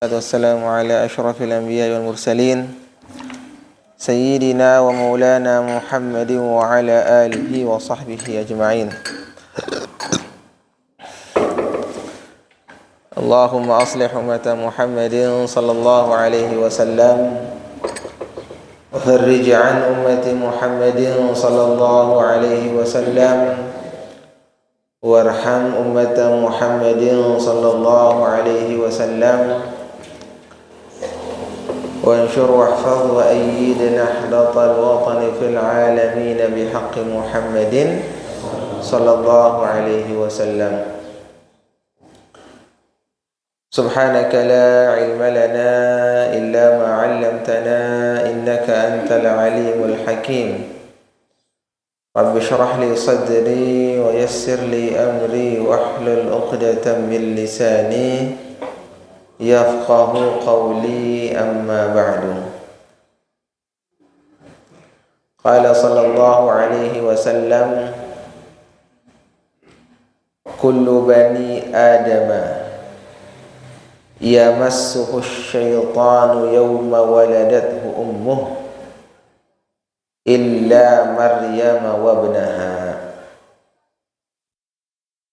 والسلام على أشرف الأنبياء والمرسلين سيدنا ومولانا محمد وعلى آله وصحبه أجمعين. اللهم أصلح أمة محمد صلى الله عليه وسلم وفرج عن أمة محمد صلى الله عليه وسلم وارحم أمة محمد صلى الله عليه وسلم وانشر واحفظ وأيد نحلة الوطن في العالمين بحق محمد صلى الله عليه وسلم. سبحانك لا علم لنا إلا ما علمتنا إنك أنت العليم الحكيم. رب اشرح لي صدري ويسر لي أمري واحلل عقدة من لساني يفقه قولي أما بعد. قال صلى الله عليه وسلم كل بني آدم يمسه الشيطان يوم ولدته أمه إلا مريم وابنها.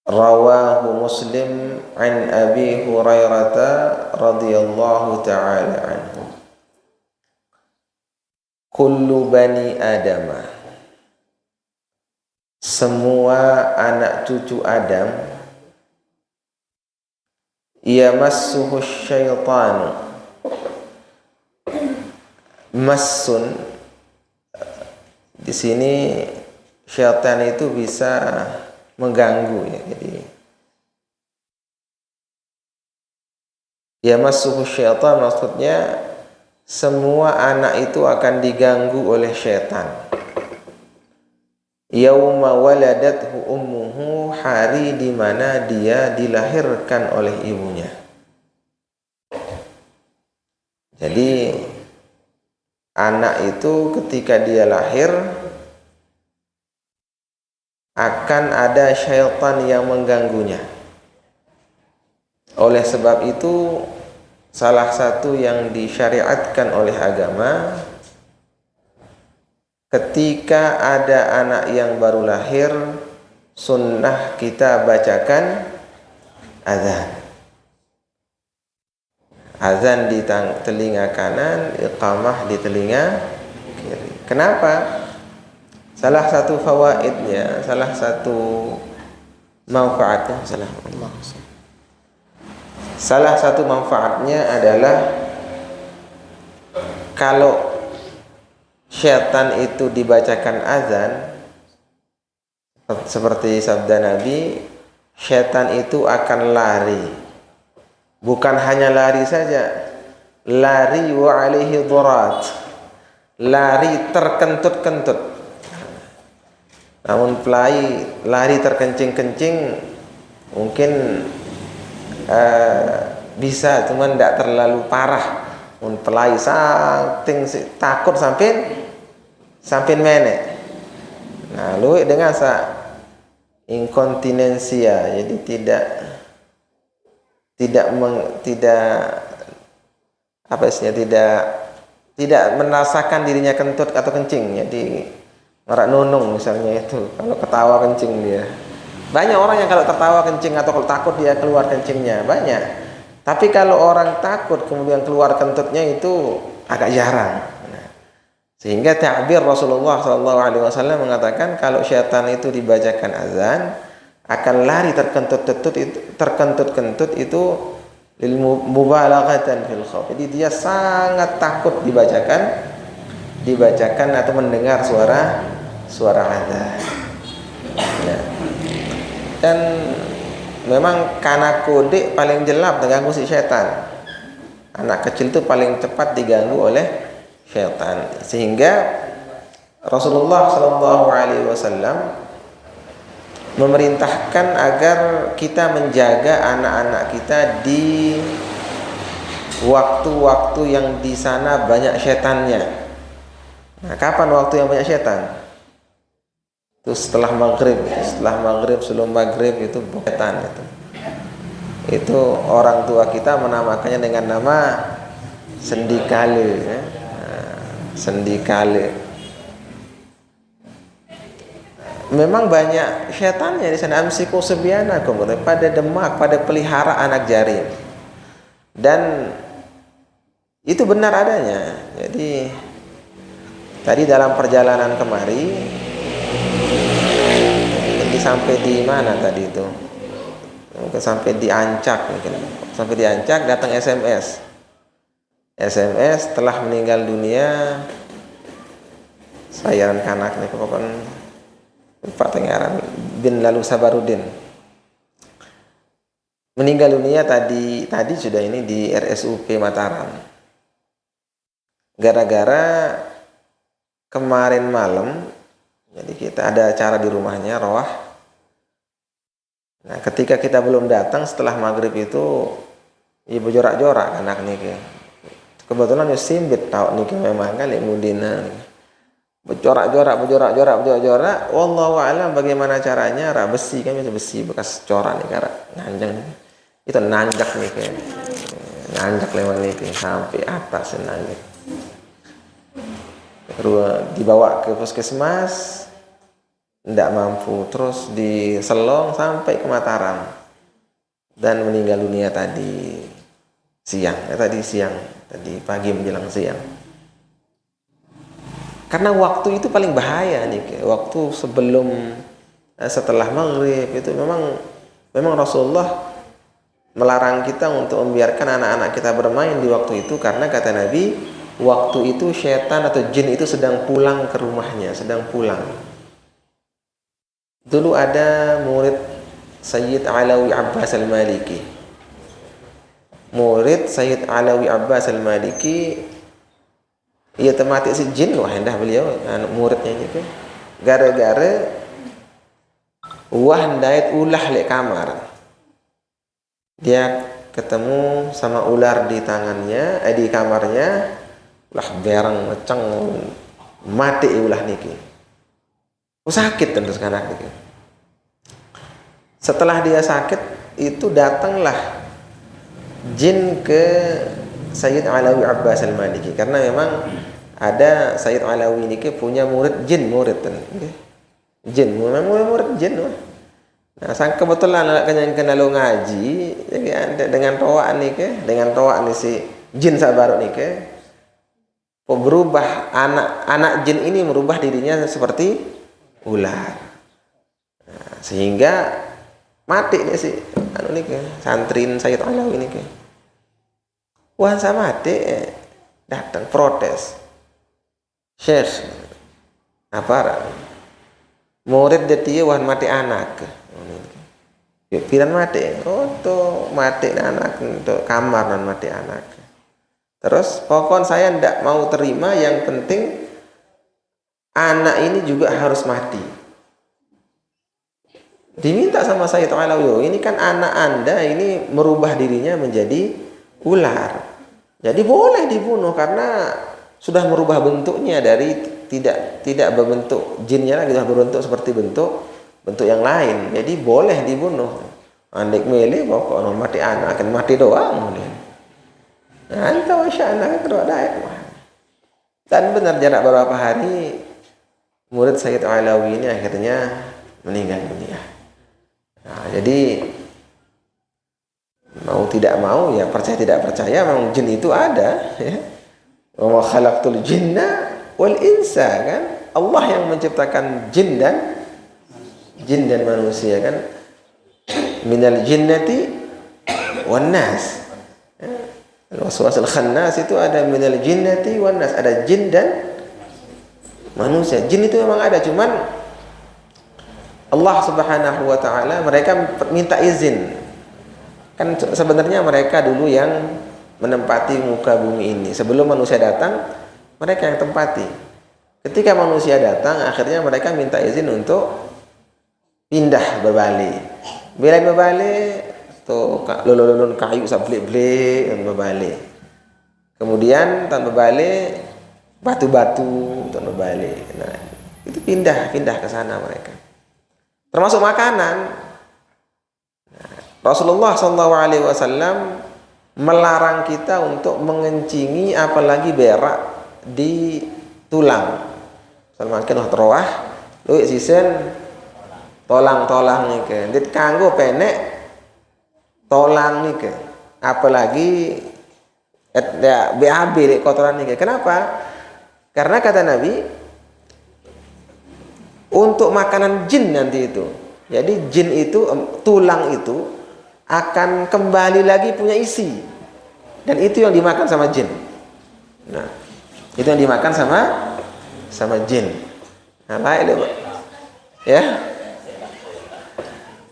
رواه مسلم عن أبي هريرة رضي الله تعالى عنه. كل بني آدم, semua anak cucu Adam, yamassuhu syaitan, massun di sini syaitan itu bisa mengganggu ya. Jadi yamassuhu syaitan maksudnya semua anak itu akan diganggu oleh syaitan. Yauma waladathu ummuhu, hari di mana dia dilahirkan oleh ibunya. Jadi anak itu ketika dia lahir akan ada syaitan yang mengganggunya. Oleh sebab itu salah satu yang disyariatkan oleh agama, ketika ada anak yang baru lahir, sunnah kita bacakan azan. Azan di telinga kanan, iqamah di telinga kiri. Kenapa? Salah satu fawaidnya, salah satu manfaatnya, salah satu manfaatnya adalah kalau syaitan itu dibacakan azan, seperti sabda Nabi, syaitan itu akan lari. Bukan hanya lari saja, lari wa alaihi durat, lari terkentut-kentut. Namun lari terkencing-kencing mungkin bisa, cuman tidak terlalu parah. Pelai saking takut sampai menek. Nah, lu dengan inkontinensia, jadi tidak merasakan dirinya kentut atau kencing. Jadi marak nunung misalnya itu, kalau ketawa kencing dia. Banyak orang yang kalau tertawa kencing atau kalau takut dia keluar kencingnya, banyak. Tapi kalau orang takut kemudian keluar kentutnya itu agak jarang. Sehingga ta'bir Rasulullah SAW mengatakan kalau syaitan itu dibacakan azan akan lari terkentut-kentut itu lil mubalaghatan fil khauf. Jadi dia sangat takut dibacakan atau mendengar suara azan. Ya. Dan memang karena kode paling jelap terganggu si syaitan. Anak kecil itu paling cepat diganggu oleh syaitan. Sehingga Rasulullah SAW memerintahkan agar kita menjaga anak-anak kita di waktu-waktu yang di sana banyak syaitannya. Nah, kapan waktu yang banyak syaitan? Itu setelah maghrib, sebelum maghrib itu syaitan itu. Itu orang tua kita menamakannya dengan nama sendikale, ya. Sendikale. Memang banyak syaitannya di sana. Amsiku subyanakum, pada demak, pada pelihara anak jarim. Dan itu benar adanya. Jadi tadi dalam perjalanan kemari, jadi sampai di mana tadi itu? Mungkin sampai di Ancak, mungkin sampai di Ancak datang SMS telah meninggal dunia sayaran kanak nih pokoknya Pak Tengaran bin Lalu Sabarudin meninggal dunia tadi sudah ini di RSUP Mataram gara-gara kemarin malam. Jadi kita ada acara di rumahnya Roah. Nah, ketika kita belum datang setelah maghrib itu ibu jorak-jorak anak niki. Kebetulan yo simbit tau niki memang kali mudina. Berjorak-jorak. Wallahu a'lam bagaimana caranya ra besi kan besi bekas corak nih kara nanjang. Itu nanjak niki. Nanjak lewat niki sampai atas nanjak. Dibawa ke puskesmas tidak mampu, terus diselong sampai ke Mataram dan meninggal dunia tadi pagi menjelang siang. Karena waktu itu paling bahaya nih, waktu setelah maghrib itu memang Rasulullah melarang kita untuk membiarkan anak-anak kita bermain di waktu itu, karena kata Nabi waktu itu syaitan atau jin itu sedang pulang ke rumahnya, sedang pulang. Dulu ada murid Sayyid Alawi Abbas Al-Maliki. Murid Sayyid Alawi Abbas Al-Maliki ia tematik si jin wah hendah beliau muridnya itu. Gara-gara wah ndait ulah lek kamar. Dia ketemu sama ular di tangannya, di kamarnya. Ulah berang ngeceng mati ulah niki. Sakit tentu sekarang gitu. Setelah dia sakit itu datanglah jin ke Sayyid Alawi Abbas Al-Maliki, karena memang ada Sayyid Alawi ini punya murid jin, jin murid jin. Nah, sang kebetulan kena lo ngaji jadi dengan toa nih si jin sabar nih berubah anak jin ini merubah dirinya seperti ular. Nah, sehingga mati nih si santrin Sayyid Alawi ini wah sama mati datang protes Syekh apa murid dia wah mati anak piran mati tuh mati anak untuk kamar dan mati anak. Terus pokoknya saya tidak mau terima, yang penting anak ini juga harus mati. Diminta sama Sayyid Alawi, ini kan anak Anda ini merubah dirinya menjadi ular. Jadi boleh dibunuh karena sudah merubah bentuknya dari tidak berbentuk jinnya lagi, sudah berbentuk seperti bentuk yang lain. Jadi boleh dibunuh. Andek mele pokoknya mati anak akan mati doang. Nah, entah masya anak kedua dayak. Dan benar jarak beberapa hari murid Sayyid Alawi ini akhirnya meninggal dunia. Nah, jadi mau tidak mau ya percaya tidak percaya memang jin itu ada ya. Wa khalaqtul jinna wal insa kan. Allah yang menciptakan jin dan manusia kan. Minal jinnati wan nas. Al-waswasul khannas itu ada minal jinnati wan nas, ada jin dan manusia. Jin itu memang ada, cuman Allah Subhanahu wa taala mereka minta izin. Kan sebenarnya mereka dulu yang menempati muka bumi ini. Sebelum manusia datang, mereka yang tempati. Ketika manusia datang, akhirnya mereka minta izin untuk pindah berbalik. Bila berbalik, tuh lulun kayu sablek-blek dan berbalik. Kemudian tanpa balik batu-batu tanpa balik. Nah, itu pindah ke sana mereka. Termasuk makanan. Nah, Rasulullah SAW melarang kita untuk mengencingi apalagi berak di tulang. Semakin terowah, lu sisen tolang-tolang nih ke. Dit kanggo penek tolang nih ke. Apalagi BAB di kotoran nih ke. Kenapa? Karena kata Nabi untuk makanan jin nanti itu. Jadi jin itu tulang itu akan kembali lagi punya isi, dan itu yang dimakan sama jin. Nah, itu yang dimakan sama jin. Nah, baik deh,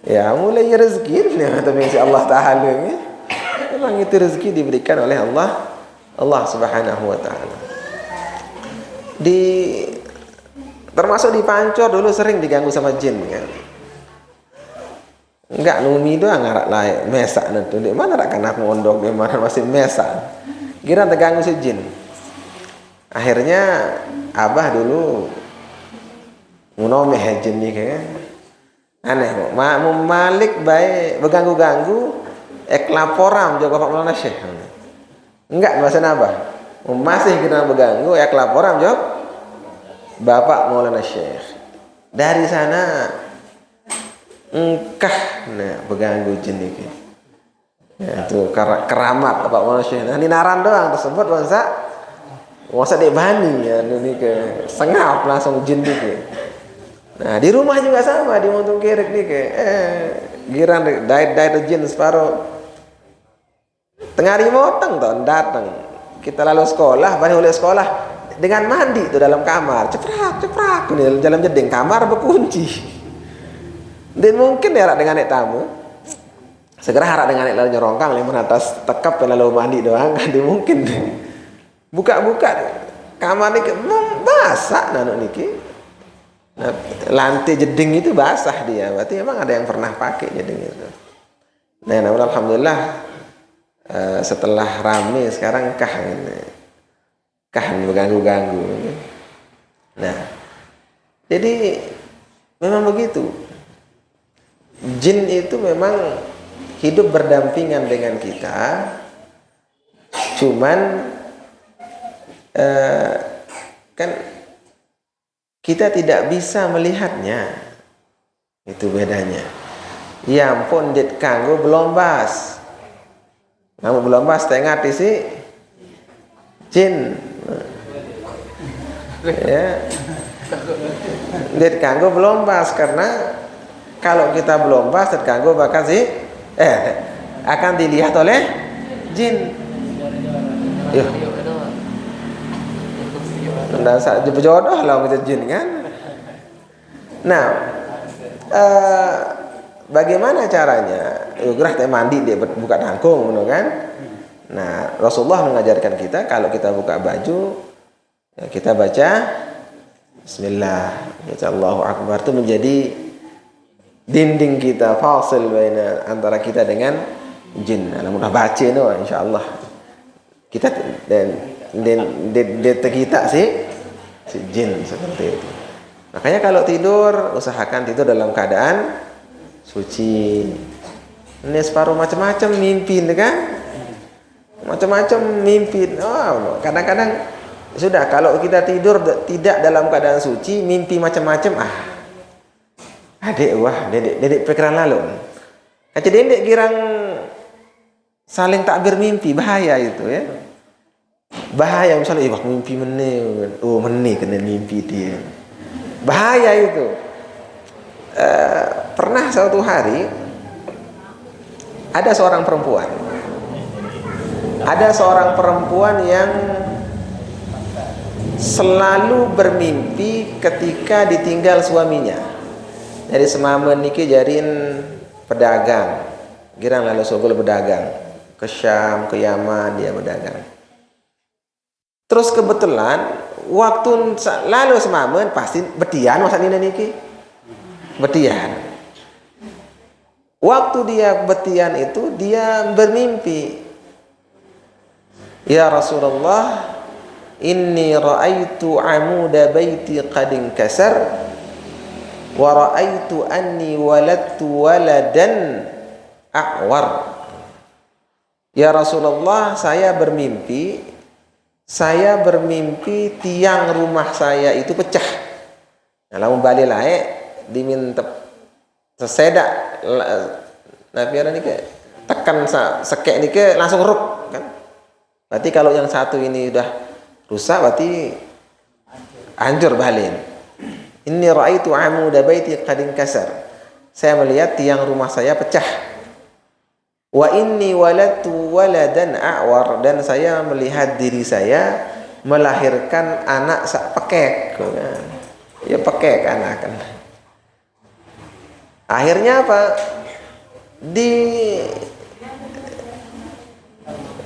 ya mulai rezeki nih tapi insya Allah Taala ini memang itu rezeki diberikan oleh Allah Subhanahu Wa Taala. Termasuk di Pancor dulu sering diganggu sama jin kan. Enggak numi doang ngarak layak mesak nanti di mana rak anak mondok di mana masih mesak kira terganggu si jin. Akhirnya abah dulu ngunomeh jin nih kan aneh kok malik baik berganggu-ganggu laporam jaga Pak Maulana Syekh enggak masa abah masih kita berganggu laporam jawab Bapak Maulana Syekh. Dari sana engkah berganggu jin ini. Ya, itu keramat Bapak Maulana Syekh. Nah, ini naran doang tersebut masa dek bani ya ini ke sengap langsung jin ini. Nah, di rumah juga sama di Montung Kirik nih ke giran dait jin separuh. Tengah hari motong tuh datang. Kita lalu sekolah, balik oleh sekolah dengan mandi tuh dalam kamar. Ceprak nih dalam jeding kamar berkunci. Dan mungkin ya dengan nek tamu segera harap dengan nek lalu nyerongkang limun atas tekap lalu mandi doang kan mungkin buka kamar niki basah nanu niki. Nah, lantai jeding itu basah dia, berarti memang ada yang pernah pakai jeding itu. Nah, namun alhamdulillah setelah rame sekarang kah mengganggu. Nah, jadi memang begitu. Jin itu memang hidup berdampingan dengan kita, cuman kan kita tidak bisa melihatnya, itu bedanya. Ya ampun, dit kanggo belum bas, kamu belum bas tengah sih jin, ya, dit kanggo belum bas karena kalau kita belum bahas terganggu bahkan akan dilihat oleh jin. Yuk. Nah, jodoh lah kita jin kan. Nah, bagaimana caranya? Gerah teh mandi dia buka nangkung, kan? Nah, Rasulullah mengajarkan kita kalau kita buka baju, ya kita baca Bismillah, baca Allahu Akbar itu menjadi dinding kita fasil baina antara kita dengan jin. Nah, mudah baca no insyaallah. Kita dan kita si jin seperti itu. Makanya kalau tidur usahakan tidur dalam keadaan suci. Ini separuh macam-macam mimpi kan? Macam-macam mimpi. Oh, kadang-kadang sudah kalau kita tidur tidak dalam keadaan suci, mimpi macam-macam dedek pikiran lalu. Kaca dedek girang saling takbir mimpi bahaya itu ya. Bahaya misalnya mimpi meneh kena mimpi dia. Bahaya itu. Pernah suatu hari ada seorang perempuan yang selalu bermimpi ketika ditinggal suaminya. Jadi semamen niki jarin pedagang, girang lalu sogol berdagang ke Syam, ke Yaman dia berdagang. Terus kebetulan waktu lalu semamen pasti betian masa niki betian. Waktu dia betian itu dia bermimpi, ya Rasulullah, inni ra'aitu amuda baiti qad inkasar wa ra'aitu anni waladtu waladan a'war. Ya Rasulullah, saya bermimpi tiang rumah saya itu pecah. Nah, lamun balik lae diminta sesedak Nabi ada nih tekan sekek nih langsung ruk kan. Berarti kalau yang satu ini udah rusak berarti hancur balik. Inni ra'aitu amuda baiti qad inkasar. Saya melihat tiang rumah saya pecah. Wa inni waladtu waladan a'war, dan saya melihat diri saya melahirkan anak sak pekek. Ya pekek anak kan. Akhirnya apa?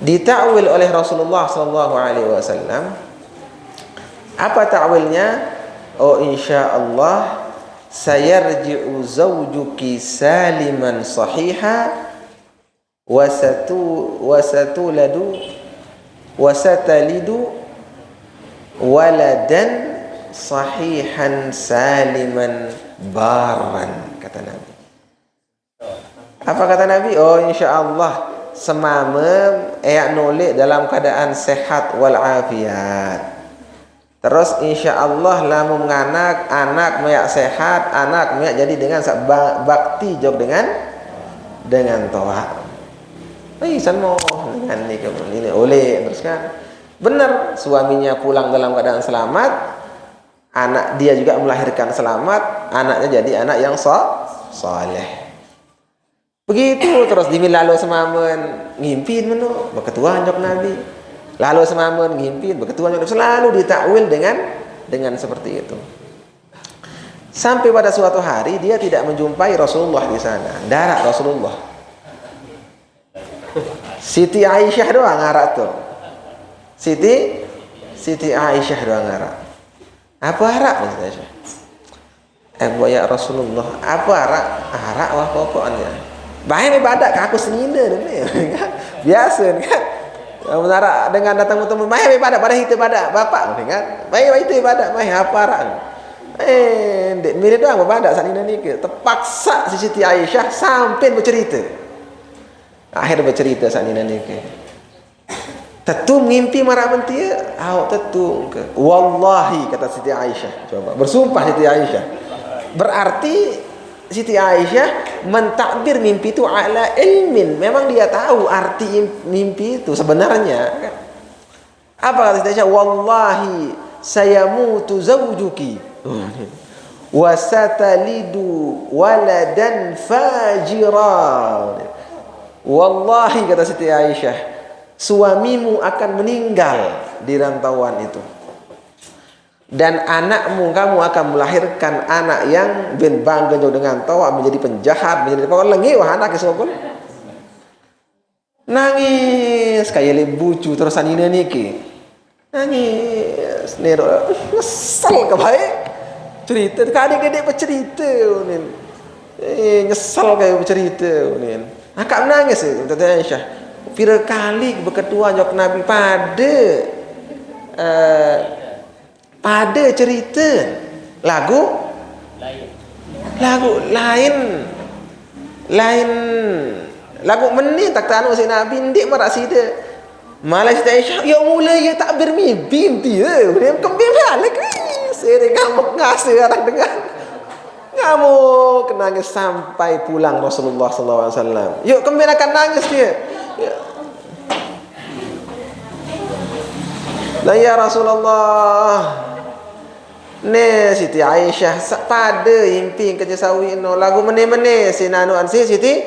Ditakwil oleh Rasulullah sallallahu alaihi wasallam. Apa takwilnya? Oh, insyaallah sayarji'u zawjuki saliman sahiha wasatalidu waladan sahihan saliman baran, kata Nabi. Apa kata Nabi? Oh, insyaallah semamem nolek dalam keadaan sehat walafiat. Terus insyaallah lamun nganak anak meyak sehat, anak meyak jadi dengan bakti jog dengan toa. San mau dengan ini oleh terus kan. Benar, suaminya pulang dalam keadaan selamat, anak dia juga melahirkan selamat, anaknya jadi anak yang soleh. Begitu terus dimilalu semamen ngimpin menu beketuan jok Nabi. Lalu semamen ngimpin beketuan jok, selalu ditakwil dengan seperti itu. Sampai pada suatu hari dia tidak menjumpai Rasulullah di sana. Darat Rasulullah. Siti Aisyah doang ngarak tuh. Siti Aisyah doang ngarak. Apa arak maksud Aisyah? Ya Rasulullah, apa arak? Arak wah pokoknya. Baik ibadat aku senina deh. Biasa kan. Menara dengan datang bertemu, baik ibadat pada hita ibadat bapak kan. Baik itu ibadat, baik apa arak? Dek mirip doang ibadat senina ni ke. Terpaksa si Siti Aisyah sampai bercerita. Akhir bercerita saat ini ke. Tentu mimpi marah bentia, awak tentu ke. Wallahi kata Siti Aisyah. Coba bersumpah Siti Aisyah. Berarti Siti Aisyah mentakbir mimpi itu ala ilmin. Memang dia tahu arti mimpi itu sebenarnya. Apa kata Siti Aisyah? Wallahi sayamutu zawjuki. Wasatalidu waladan fajira. Wallahi kata Siti Aisyah, suamimu akan meninggal di rantauan itu, dan anakmu kamu akan melahirkan anak yang bin bangga dengan tawa, menjadi penjahat, menjadi pokok lengi wah anak isokul. Nangis kayak lebucu terusan ini niki. Nangis nero nyesel kebaik cerita kadang-kadang bercerita nin. Nyesel kayak bercerita nin. Akak menangis kata Aisyah. Pira kali berketua jawab Nabi pada cerita lagu lain lagu menit tak tahu si Nabi ndik marasida. Malah Siti Aisyah ya mulai ya tak bermimpi dia. Dia kembali balik. Sering kamu ngasih orang dengar. Kamu nangis sampai pulang Rasulullah SAW. Yuk kembali akan nangis dia. Nah ya Rasulullah, ne Siti Aisyah pada impi kerja sawi no lagu mene sinanu ansi Siti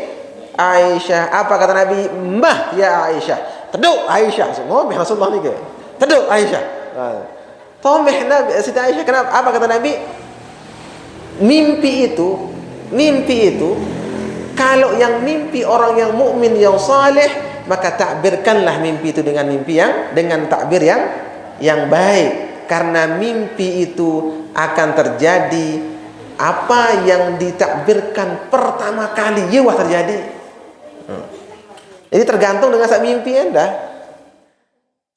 Aisyah. Apa kata Nabi? Mah ya Aisyah. Teduk Aisyah. Semua Rasulullah ni ke? Teduk Aisyah. Tomeh Nabi Siti Aisyah. Kenapa? Apa kata Nabi? Mimpi itu kalau yang mimpi orang yang mukmin yang saleh, maka takbirkanlah mimpi itu dengan takbir yang baik, karena mimpi itu akan terjadi apa yang ditakbirkan pertama kali wah terjadi. Jadi tergantung dengan sak mimpi Anda.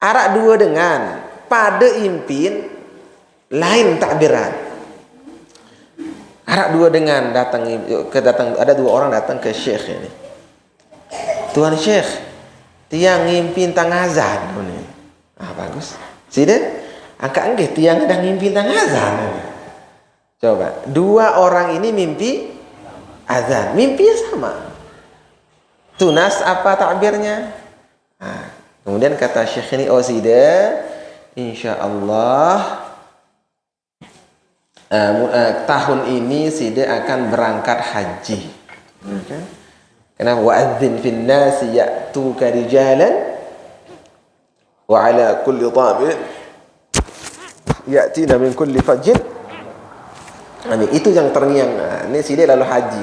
Arak dua dengan pada impin lain takbiran. Arak dua dengan datang ada dua orang datang ke syekh ini. Tuan Syekh, tiang ngimpi tang azan. Bagus. Sida, angka enggih tiang sedang ngimpi tang azan. Coba, dua orang ini mimpi azan, mimpinya sama. Tunas apa takbirnya? Kemudian kata Syekh ini, oh Sida, insya Allah tahun ini Sida akan berangkat haji. Okay. Karena wa'adzin fin nasi ya'tuka rijalan wa ala kulli dhamir ya'tina min kulli fajjin. Itu yang terngiang. Ini Sida lalu haji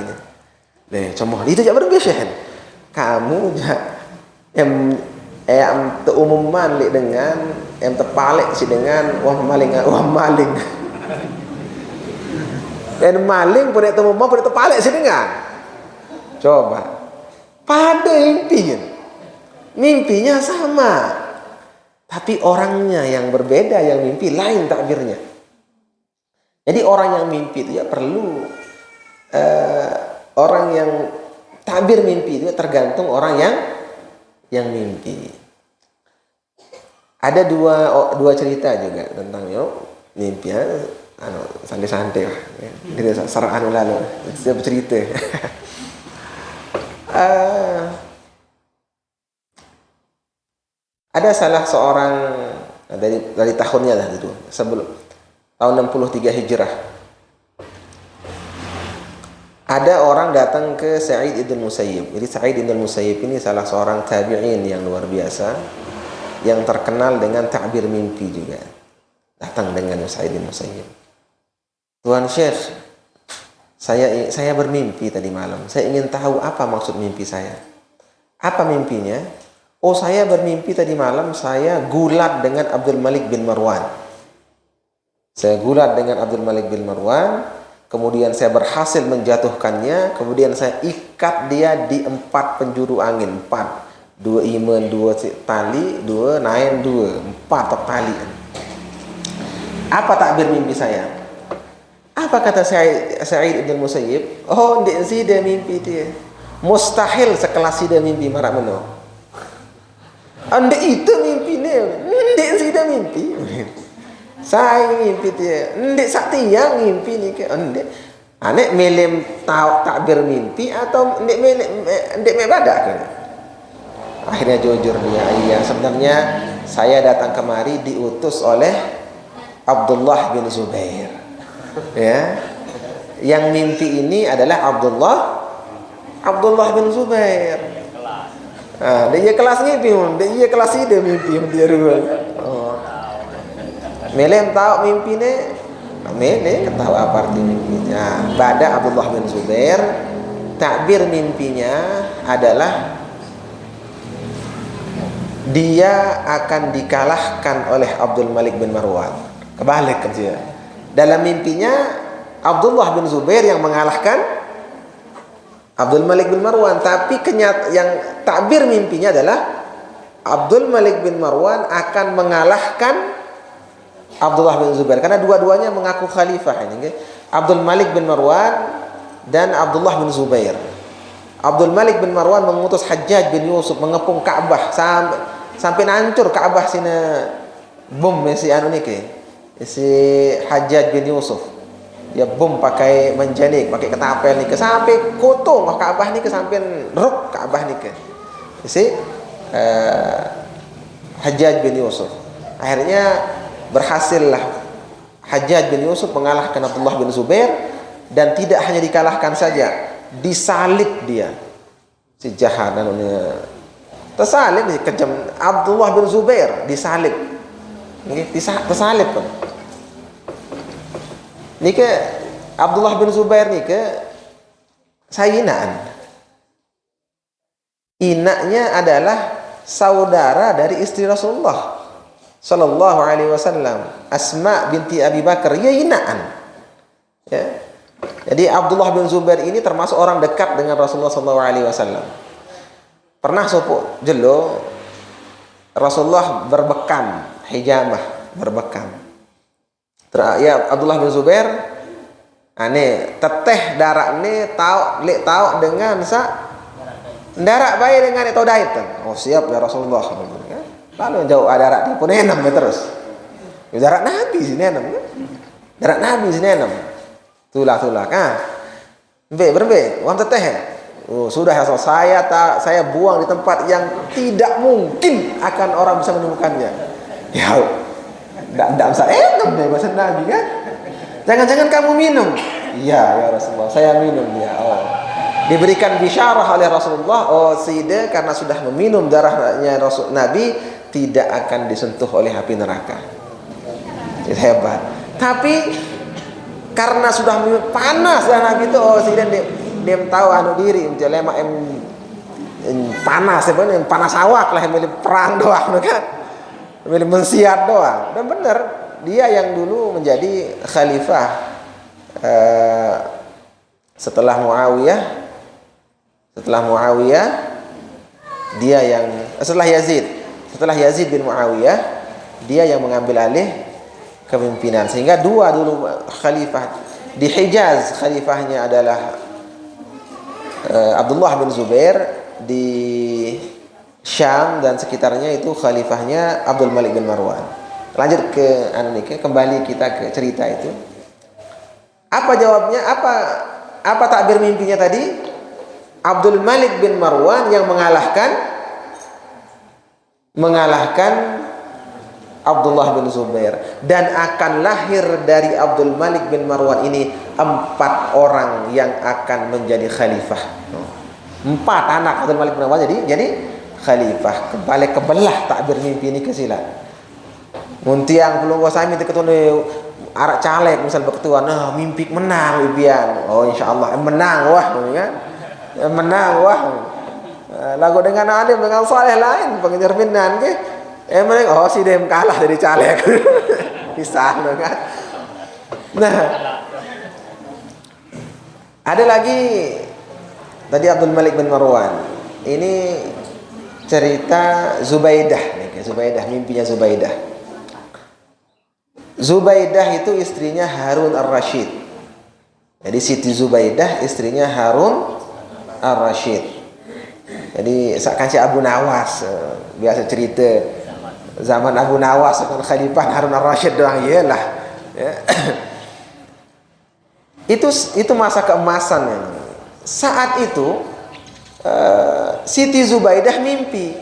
ni. Contoh itu jak berbiasa. Kamu yang umumman dengan yang terpalik si dengan wah maling. Dan maling pun itu umumman pun itu terpalik si dengan. Coba pada mimpinya sama, tapi orangnya yang berbeda, yang mimpi lain takbirnya. Jadi orang yang mimpi itu ya perlu orang yang takbir mimpi itu tergantung orang yang mimpi. Ada dua cerita juga tentang mimpi ya, santai-santai lah. Dia saraan lalu setiap cerita. Ada salah seorang dari tahunnya lah itu sebelum tahun 63 Hijrah. Ada orang datang ke Sa'id ibn Musayyib. Jadi Sa'id ibn Musayyib ini salah seorang tabi'in yang luar biasa, yang terkenal dengan takbir mimpi juga. Datang dengan Sa'id ibn Musayyib. Tuan Syekh, saya bermimpi tadi malam. Saya ingin tahu apa maksud mimpi saya. Apa mimpinya? Oh, saya bermimpi tadi malam saya gulat dengan Abdul Malik bin Marwan. Saya gulat dengan Abdul Malik bin Marwan. Kemudian saya berhasil menjatuhkannya. Kemudian saya ikat dia di 4 penjuru angin. 4. 2 iman, 2 tali, 2 nain, 2. 4 tali. Apa takbir mimpi saya? Apa kata Sa'id ibn Musayyib? Oh, ndik si dia mimpi dia. Mustahil sekelas si dia mimpi marak meno. Ndik itu mimpi dia. Ndik si dia mimpi. Saya mimpi dia, ndik sak tiang mimpi ni ke ndik. Anek melem tahu takbir mimpi atau ndik badak ke? Akhirnya jujur dia, iya sebenarnya saya datang kemari diutus oleh Abdullah bin Zubair. Ya. Yang mimpi ini adalah Abdullah bin Zubair. Dia kelas mimpi, dia kelas ide mimpi dia dulu. Melem tahu mimpi ni, melem tahu apa arti mimpinya. Pada Abdullah bin Zubair, takbir mimpinya adalah dia akan dikalahkan oleh Abdul Malik bin Marwan. Kebalik kerja. Dalam mimpinya Abdullah bin Zubair yang mengalahkan Abdul Malik bin Marwan, tapi yang takbir mimpinya adalah Abdul Malik bin Marwan akan mengalahkan Abdullah bin Zubair, karena dua-duanya mengaku khalifah ini. Abdul Malik bin Marwan dan Abdullah bin Zubair. Abdul Malik bin Marwan mengutus Hajjaj bin Yusuf mengepung Ka'bah sampai hancur Ka'bah sini bom si anu ni ke. Si Hajjaj bin Yusuf. Dia bom pakai menjanik, pakai ketapel ni ke sampai kotor Ka'bah ni ke sampai ruk Ka'bah ni ke. Si Hajjaj bin Yusuf. Akhirnya berhasillah Hajjaj bin Yusuf mengalahkan Abdullah bin Zubair, dan tidak hanya dikalahkan saja, disalib dia. Si jahat namanya. Tersalib ni kejam. Abdullah bin Zubair disalib. Nggih, tersalib pun. Ni ke Abdullah bin Zubair ni ke sayinaan. Inaknya adalah saudara dari istri Rasulullah Sallallahu alaihi wasallam, Asma binti Abi Bakar, ya inaan. Ya. Jadi Abdullah bin Zubair ini termasuk orang dekat dengan Rasulullah Sallallahu alaihi wasallam. Pernah sopo jelo Rasulullah berbekam, hijamah, berbekam. Ya Abdullah bin Zubair teteh darak ni tahu dengan Ndarak bayi dengan itu daitan. Oh siap ya Rasulullah. Lalu jauh darat dia pun enam terus. Darat Nabi sini enam. Darat Nabi sini enam. Tulah kan. Berbe, wang teteh. Oh sudah ya saya buang di tempat yang tidak mungkin akan orang bisa menemukannya. Ya, tidak usah enam deh bahasa Nabi kan. Jangan-jangan kamu minum. Iya ya Rasulullah, saya minum ya. Oh. Diberikan bisyarah oleh Rasulullah, oh Sida karena sudah meminum darahnya Rasul Nabi tidak akan disentuh oleh api neraka. Itu hebat. Tapi karena sudah panas darah Nabi itu, oh Sida dia tahu anu diri, jelema panas sebenarnya, panas awak lah, milih perang doang kan. Milih mensiat doang. Dan benar, dia yang dulu menjadi khalifah setelah Muawiyah dia yang setelah Yazid bin Muawiyah dia yang mengambil alih kepemimpinan, sehingga dua dulu khalifah di Hijaz, khalifahnya adalah Abdullah bin Zubair, di Syam dan sekitarnya itu khalifahnya Abdul Malik bin Marwan. Lanjut ke kembali kita ke cerita itu. Apa jawabnya? Apa takbir mimpinya tadi? Abdul Malik bin Marwan yang mengalahkan Abdullah bin Zubair, dan akan lahir dari Abdul Malik bin Marwan ini 4 orang yang akan menjadi khalifah. 4 anak Abdul Malik bin Marwan jadi khalifah. Kebalik kebelah takbir mimpi ini kesilat. Muntiang belum sami teu ketune arak caleg misal berketua, nah mimpi menang bibian. Oh insyaallah menang wah kan. Menang wah. Lagu dengan alim dengan saleh lain pengerminan ke. Mereka oh si dem kalah dari caleg. Bisa kan. Nah. Ada lagi tadi Abdul Malik bin Marwan. Ini cerita Zubaidah nih, Zubaidah, mimpinya Zubaidah. Zubaidah itu istrinya Harun ar-Rasyid. Jadi Siti Zubaidah istrinya Harun ar-Rasyid. Jadi sakan si Abu Nawas, biasa cerita zaman Abu Nawas kan khalifah Harun ar-Rasyid doang iyalah. Ya. Itu masa keemasannya. Saat itu Siti Zubaidah mimpi.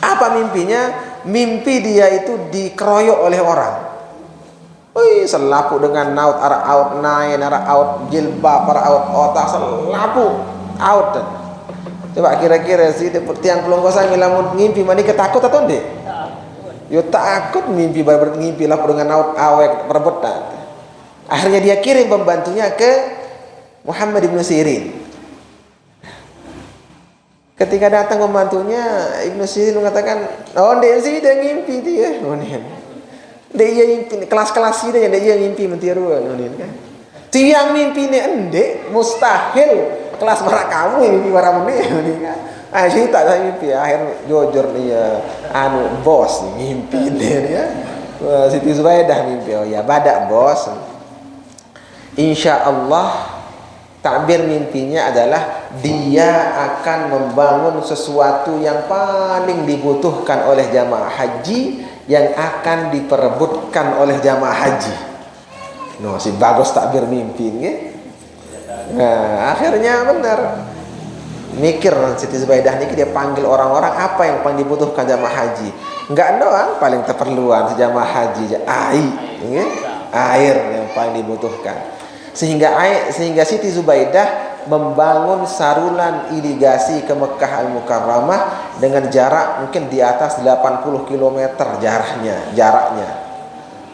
Apa mimpinya? Mimpi dia itu dikeroyok oleh orang. Wih, selapu dengan naut ara out nain, ara out jilbab, ara out otak, selapu out. Coba kira-kira sih tiang pelonggosan ngelamun ngimpi mani ketakut atau ndek? Yo takut mimpi ngimpi lah dengan naut awek perebutan. Akhirnya dia kirim pembantunya ke Muhammad ibn Sirin. Ketika datang pembantunya, Ibnu Sirin mengatakan, oh dia sih dia ngimpi dia. Oh nih. Dia ngimpi kelas-kelas sih dia ngimpi mentiru kan. Tiang mimpi ni endek mustahil kelas merak kamu yang mimpi para meneh kan. Ah sih tak saya mimpi akhir jujur dia bos ngimpi dia ya. Siti Zubaidah mimpi. Oh ya badak bos. Insyaallah takbir mimpinya adalah dia akan membangun sesuatu yang paling dibutuhkan oleh jamaah haji, yang akan diperebutkan oleh jamaah haji. No, si bagus takbir mimpi nge. Nah, akhirnya benar. Mikir Siti Zubaidah ini dia panggil orang-orang apa yang paling dibutuhkan jamaah haji. Enggak doang paling terperluan sejamaah haji air yang paling dibutuhkan. Sehingga Siti Zubaidah membangun saluran irigasi ke Mekah Al-Mukarramah dengan jarak mungkin di atas 80 km jaraknya.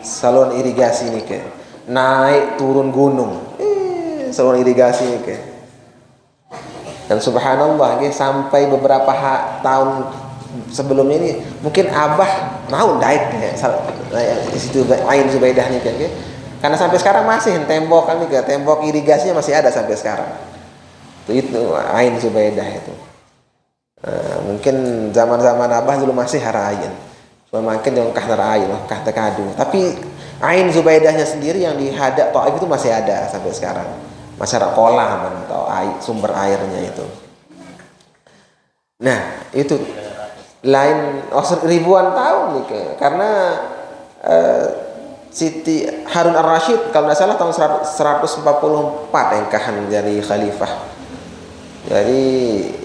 Saluran irigasi ini ke naik turun gunung. Saluran irigasi ini ke. Dan subhanallah sampai beberapa tahun sebelumnya ini mungkin abah mau daik situ Ain Zubaidah nih kan. Karena sampai sekarang masih tembok irigasinya masih ada sampai sekarang. Itu Ain Zubaidah itu. Mungkin zaman-zaman abah dulu masih harain. Cuma makin yang kah harain, kah tekadu. Tapi Ain Zubaidahnya sendiri yang di Hadaq Taif itu masih ada sampai sekarang. Masyarakat kolam atau sumber airnya itu. Nah, itu lain ribuan tahun nih karena Siti Harun Ar-Rasyid kalau tidak salah tahun 144 engkahan dari khalifah. Jadi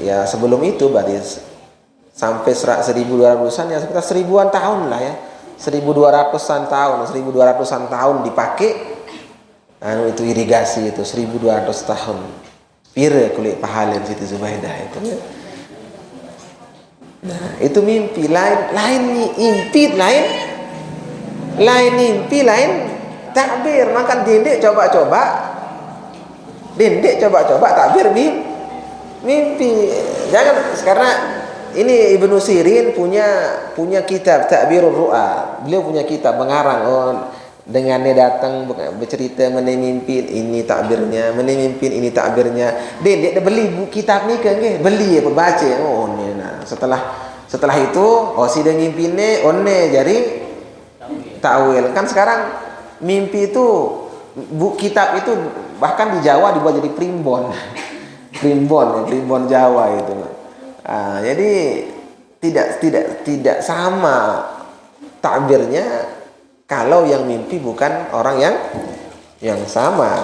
ya sebelum itu berarti sampai 1200-an ya sekitar 1000-an tahun lah ya. 1200-an tahun, 1200-an tahun dipakai itu irigasi itu 1200 tahun. Pire kulit pahalin Siti Zubaidah itu. Nah, itu mimpi lain mimpi lain mimpi lain takbir. Maka Dindik coba-coba takbir mimpi. Jangan karena ini Ibnu Sirin punya kitab Ta'birur Ru'a. Beliau punya kitab mengarang dengan dia datang bercerita mengenai mimpi ini takbirnya, mengenai mimpi ini takbirnya. Dia beli buku kitab ni ke nggih? Beli apa baca. Oh ni nah. Setelah itu si dia mimpi ni jadi takwil. Kan sekarang mimpi itu buku kitab itu bahkan di Jawa dibuat jadi primbon. primbon Jawa itu. Jadi tidak sama takbirnya kalau yang mimpi bukan orang yang sama.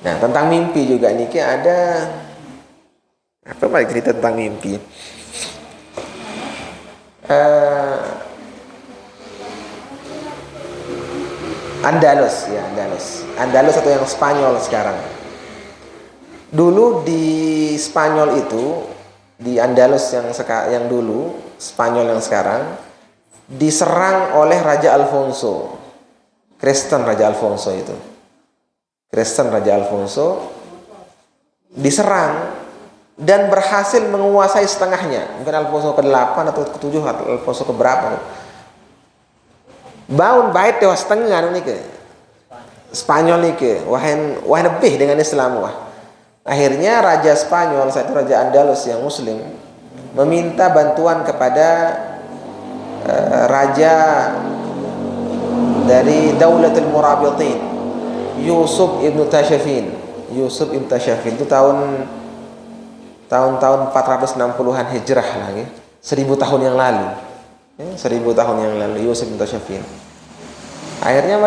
Nah, tentang mimpi juga niki ada apa lagi cerita tentang mimpi? Andalus atau yang Spanyol sekarang. Dulu di Spanyol itu, di Andalus yang dulu, Spanyol yang sekarang diserang oleh Raja Alfonso. Kristen Raja Alfonso itu. Diserang dan berhasil menguasai setengahnya. Mungkin Alfonso ke-8 atau ke-7 atau Alfonso ke-berapa. Baun bait dewa setengah ni ke. Spanyol ni ke. Wah lebih dengan Islam wah. Akhirnya Raja Spanyol, saat itu Raja Andalus yang Muslim, meminta bantuan kepada Raja dari Daulatul Murabitin, Yusuf Ibn Tashafin itu tahun 460-an Hijrah lagi, 1000 tahun yang lalu. 1000 tahun yang lalu Yusuf Ibn Tashafin. Akhirnya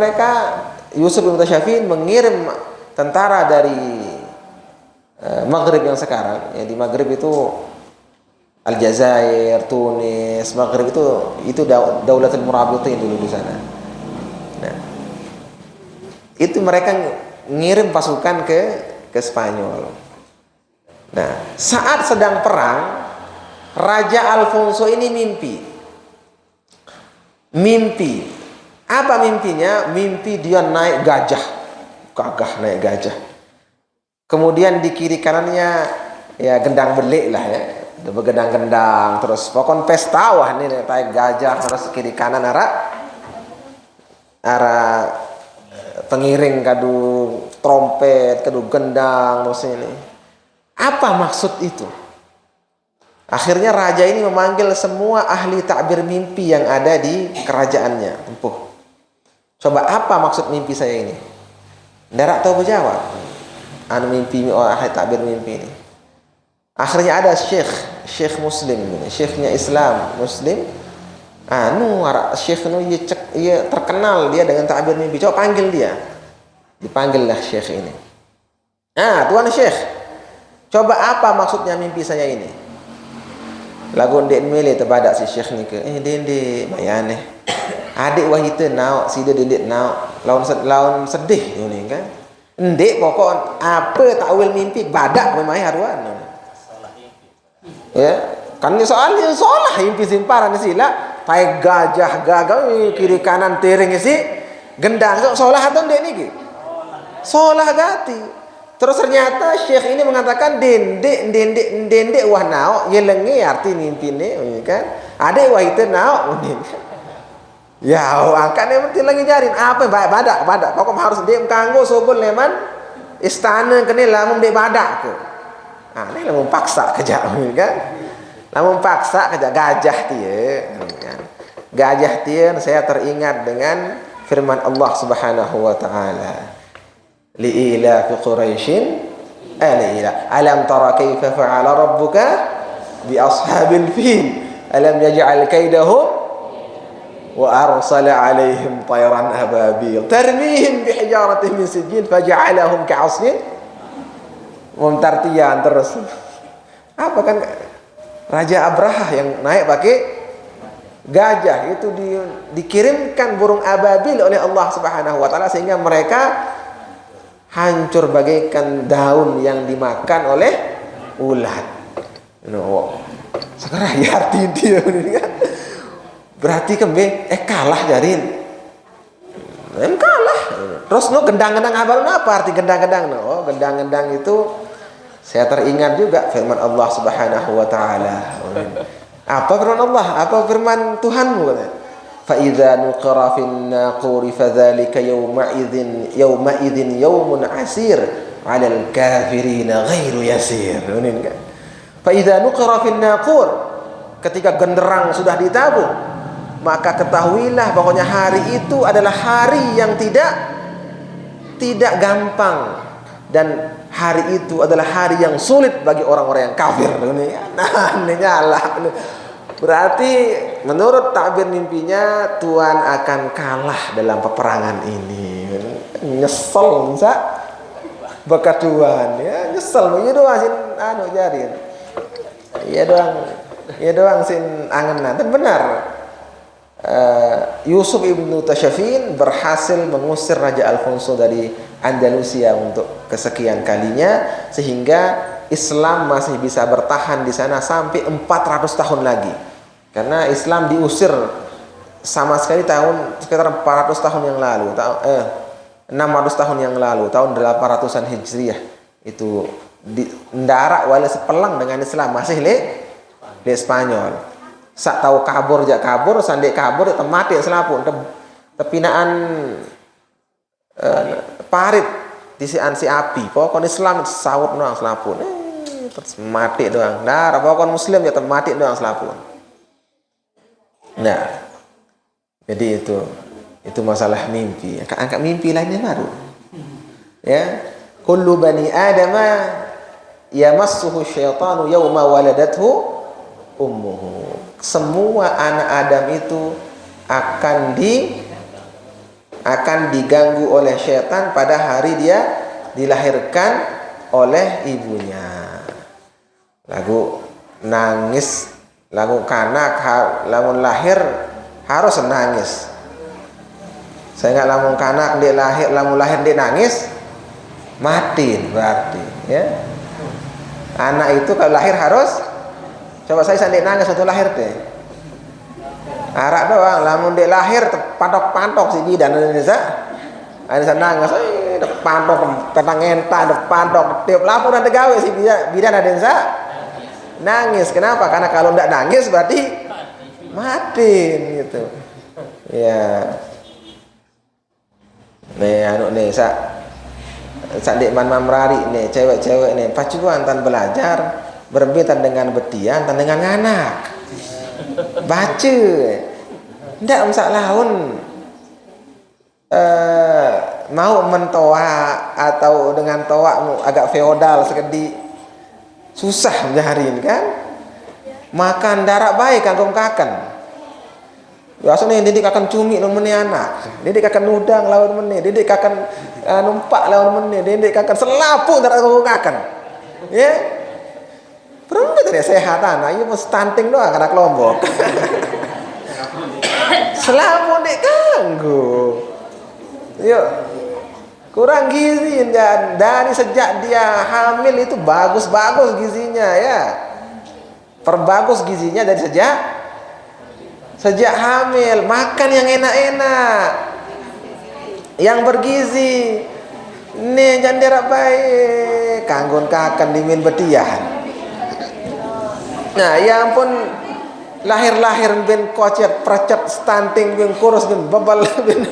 Yusuf Ibn Tashafin mengirim tentara dari Maghrib yang sekarang, ya di Maghrib itu Aljazair, Tunis, Maghrib itu Daulatul Murabitin dulu di sana. Nah, itu mereka ngirim pasukan ke Spanyol. Nah, saat sedang perang, Raja Alfonso ini mimpi. Apa mimpinya? Mimpi dia naik gagah naik gajah. Kemudian di kiri kanannya ya gendang belik lah ya. Bergendang-gendang terus pokoknya pesta wah ini naik gajah terus kiri kanan arah pengiring kadu trompet, kadu gendang terus ini. Apa maksud itu? Akhirnya raja ini memanggil semua ahli takbir mimpi yang ada di kerajaannya. Coba apa maksud mimpi saya ini? Ndak tahu berjawab. Mimpi ahli takbir mimpi ini. Akhirnya ada syekh Muslim, syekhnya Islam Muslim. Syekh ini ia terkenal dia dengan takbir mimpi. Coba panggil dia. Dipanggillah syekh ini. Tuan syekh, coba apa maksudnya mimpi saya ini? Lagu ndek mele terbadak si syekh ni ke. Dende bayane. Adik wahita nauk si dia dendek nauk. Lawan sedih ni kan. Ndek pokok apa takwil mimpi badak memang haruan. Ya, kan ini soalnya solah mimpi simparan sila. Pai gajah kiri kanan tering isi gendang solah atau ndek niki. Solah gati. Terus ternyata syekh ini mengatakan dendek wah nauk ye lengi arti mimpi ni kan. Adik wah itu nauk ni. Ya, angkat ni mesti lagi jarin apa badak. Pokok harus dia kanggo sobol leman istana kene lamun dia badak ke. Ni lamun paksa kerja kan. Lamun paksa kerja gajah dia kan. Gajah dia saya teringat dengan firman Allah Subhanahu wa taala. Li'ila fi Quraisyin alam tara kaifa fa'ala rabbuka bi ashabil fil alam yaj'al kaidahum wa arsala 'alaihim tayran ababil tarmihim bihijaratin min sijil faj'alahum ka'asfin mumtartiyan. Terus apa kan Raja Abraha yang naik pakai gajah itu dikirimkan burung ababil oleh Allah Subhanahu wa taala sehingga mereka hancur bagaikan daun yang dimakan oleh ulat. Sekarang ya arti dia ini kan. Berarti kembe kalah jarin. Kalah. Terus gendang-gendang abalun apa arti gendang-gendang? Gendang-gendang itu saya teringat juga firman Allah Subhanahu wa taala. Apa firman Allah? Apa firman Tuhanmu? Fa idza nuqira fin naquri fadzalika yawma'idhin yawmun 'asir 'alal kafirin ghairu yasir. Fa idza nuqira fin naqur, ketika genderang sudah ditabung, maka ketahuilah bahwanya hari itu adalah hari yang tidak gampang dan hari itu adalah hari yang sulit bagi orang-orang yang kafir. Nah, ini nyala. Berarti menurut takbir mimpinya Tuhan akan kalah dalam peperangan ini. Nyesel Sa bekat Tuhan ya, nyesel begitu doang sin jarin. Iya doang sin angenan. Dan benar. Yusuf ibnu Tasyafin berhasil mengusir Raja Alfonso dari Andalusia untuk kesekian kalinya sehingga Islam masih bisa bertahan di sana sampai 400 tahun lagi. Karena Islam diusir sama sekali sekitar 400 tahun yang lalu, 600 tahun yang lalu, tahun 800-an Hijriah. Itu ndarak wala sepelang dengan Islam masih le Spanyol. Sak tahu kabur sandek kabur mati selapun tepinaan parit disian si api pokoknya Islam sawut doang selapun terus mati doang. Nah pokoknya Muslim ya mati doang selapun. Nah jadi itu masalah mimpi. Angkat mimpi lainnya baru ya. Kullu bani adama yamassuhu syaitanu yawma waladathu ummuhu. Semua anak Adam itu akan diganggu oleh syaitan pada hari dia dilahirkan oleh ibunya. Lagu nangis, lagu kanak, lamun lahir harus nangis. Saya nggak lamun kanak dia lahir, lamun lahir dia nangis, mati berarti. Ya. Anak itu kalau lahir harus, coba saya sandek nangis waktu lahir deh. Arak doang, lamun dia lahir pantok-pantok si bidan Indonesia. Ada nangis, pantok, tetang entah, pantok, tiap lapor nanti gawe si bidan Indonesia. Nangis, kenapa? Karena kalau tidak nangis berarti mati gitu. Ya. Nih sandek man mamrari nih, cewek-cewek nih, pacuan tan belajar, berbitan dengan betian, tan dengan anak. Baca ndak masak laun mau mentoa atau dengan toa agak feodal sekedi susah menjaharin kan makan darak baik kangkung kakan biasanya didik akan cumi lawan meni anak didik akan nudang lawan meni didik akan numpak lawan meni didik akan selapu darak kangkung kakan ya. Perlu tadi sehat anak, ini mau stunting doang anak Lombok. Selamu dek ganggu. Yuk, kurang gizi dan dari sejak dia hamil itu bagus-bagus gizinya ya. Perbagus gizinya dari sejak hamil, makan yang enak-enak, yang bergizi. Nih jangan derak baik, kanggon kakan dimin betian. Nah, ya ampun lahir-lahir ben kocet, precet, stunting, ben kurus, ben bebal, ben.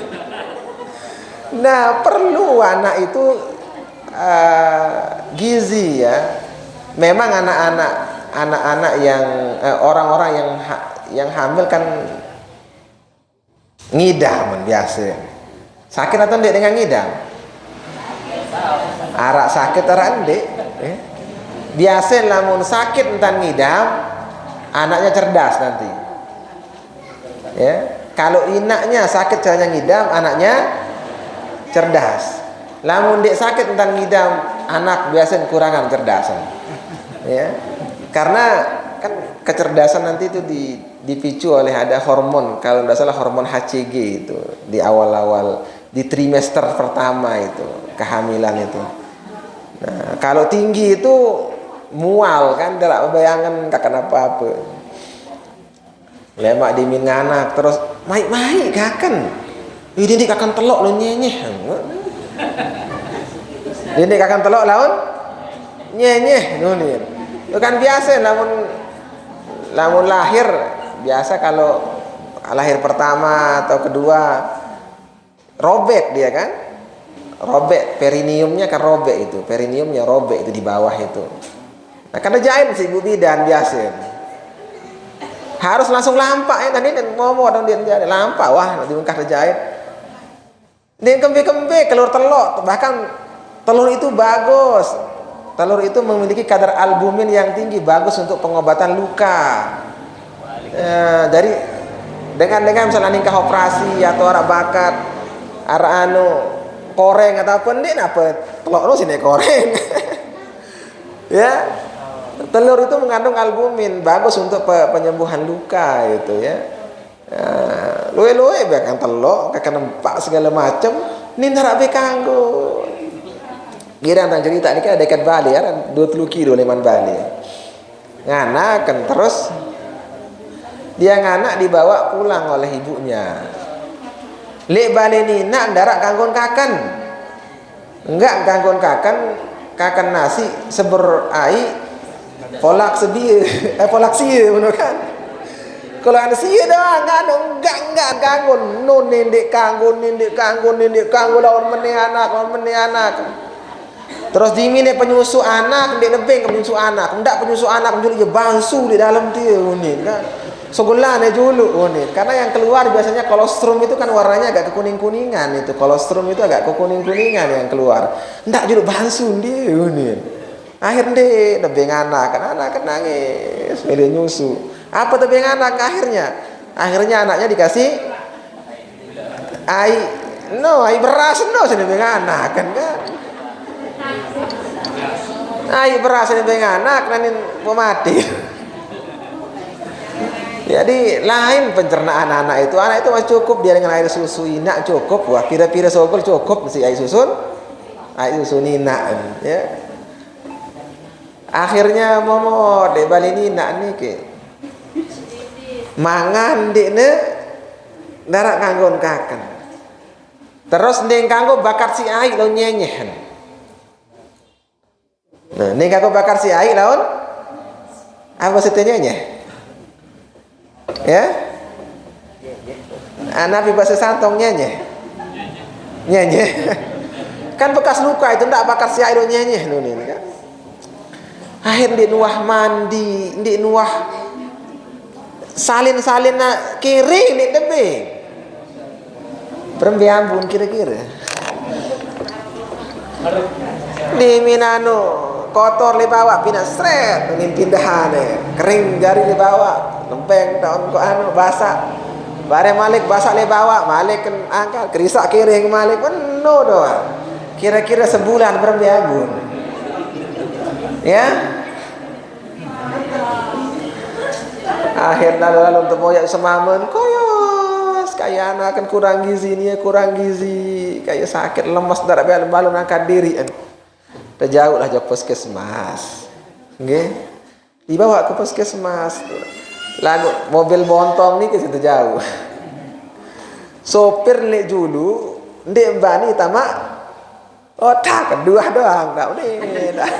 Nah, perlu anak itu gizi ya. Memang anak-anak yang orang-orang yang hamil kan ngidam biasa. Sakit atau enggak dengan ngidam? Arak sakit arak enggak? Biasa lamun sakit entan ngidam anaknya cerdas nanti. Ya, kalau inaknya sakit caranya ngidam, anaknya cerdas. Lamun dek sakit tentang ngidam, anak biasa kekurangan cerdasan. Ya, karena kan kecerdasan nanti itu dipicu oleh ada hormon, kalau tidak salah hormon HCG itu di awal-awal di trimester pertama itu kehamilan itu. Nah, kalau tinggi itu mual kan, tidak bayangan kakak apa-apa. Lemak dimin anak terus maik kakan. Ini kakan telok lo nyenyeh. Ini kakan telok laun nyenyeh nunin. Itu kan biasa lamun lahir biasa, kalau lahir pertama atau kedua robek dia kan. Robek periniumnya kan robek itu. Periniumnya robek itu di bawah itu. Nah, karena jahit si ibu bidan biasa. Harus langsung lampak ya tadi dan ngomong dong dia lampak wah di bengkak terjahit. Dia kembe keluar telur, bahkan telur itu bagus. Telur itu memiliki kadar albumin yang tinggi, bagus untuk pengobatan luka. Jadi dengan misalnya nikah operasi atau arak bakat, arak koreng ataupun dia apa telur lu sini koreng. Ya. Telur itu mengandung albumin, bagus untuk penyembuhan luka itu ya. Luwe bahkan telur, kakak nempak segala macam, ini ntarak bekanggo. Kira tentang cerita ini kan dekat Bali ya, 20 kilo leman Bali. Nganak kan terus dia nganak dibawa pulang oleh ibunya. Lek Bali ini nak ndarak kanggon kakan. Enggak kanggon kakan nasi seber ai polak sia benar kan. Kalau ada sia dah enggak kanggun non nindek kanggun lawan meni anak. Terus dimine penyusu anak ndek lebeng penyusu anak, ndak penyusu anak menjadi je bangsu di dalam dia unin kan. Sogolane julu unin. Karena yang keluar biasanya kolostrum itu kan warnanya agak kekuning-kuningan itu. Kolostrum itu agak kekuning-kuningan yang keluar. Ndak julu bangsu dia unin. Akhirnya tebing anak kan nangis, milih nyusu. Apa tebing anak akhirnya anaknya dikasih air beras tebing anak kan. Air beras tebing anak nanti mau mati. Jadi lain pencernaan anak itu masih cukup dia dengan air susu inak cukup. Wah pira-pira sogol cukup si air susu inak ya. Akhirnya momo de Bali ni nak ni ke mangan dekne darak kanggon kakan. Terus ndeng kanggo bakar si ai lawan nyenyeh. Nah, ndeng kanggo bakar si ai lawan apa setenya nyeh? Ya? Anak bahasa santong nyenyeh. Nyenyeh. Kan bekas luka itu ndak bakar si ai lawan nyenyeh nunin kan. Akhir di nuah mandi, di nuah salin kering di tebing. Perembe ambun kira-kira. Di minano kotor le bawa pina sret ngin pindahane, kering jari le bawa, lempeng daun ko basah. Bare malik basah le bawa, malik kan angkat kerisak kering malik penuh doang. Kira-kira sebulan perembe ambun. Ya, akhirnya lalu untuk moyak semamen koyos kayak anak kan kurang gizi kayak sakit lemas darah balun angkat diri terjauh lah jauh puskesmas, nggih dibawa ke puskesmas lalu mobil bontong nih ke situ jauh sopir lek dulu ndek bani tamak otak kedua doang nggak udah.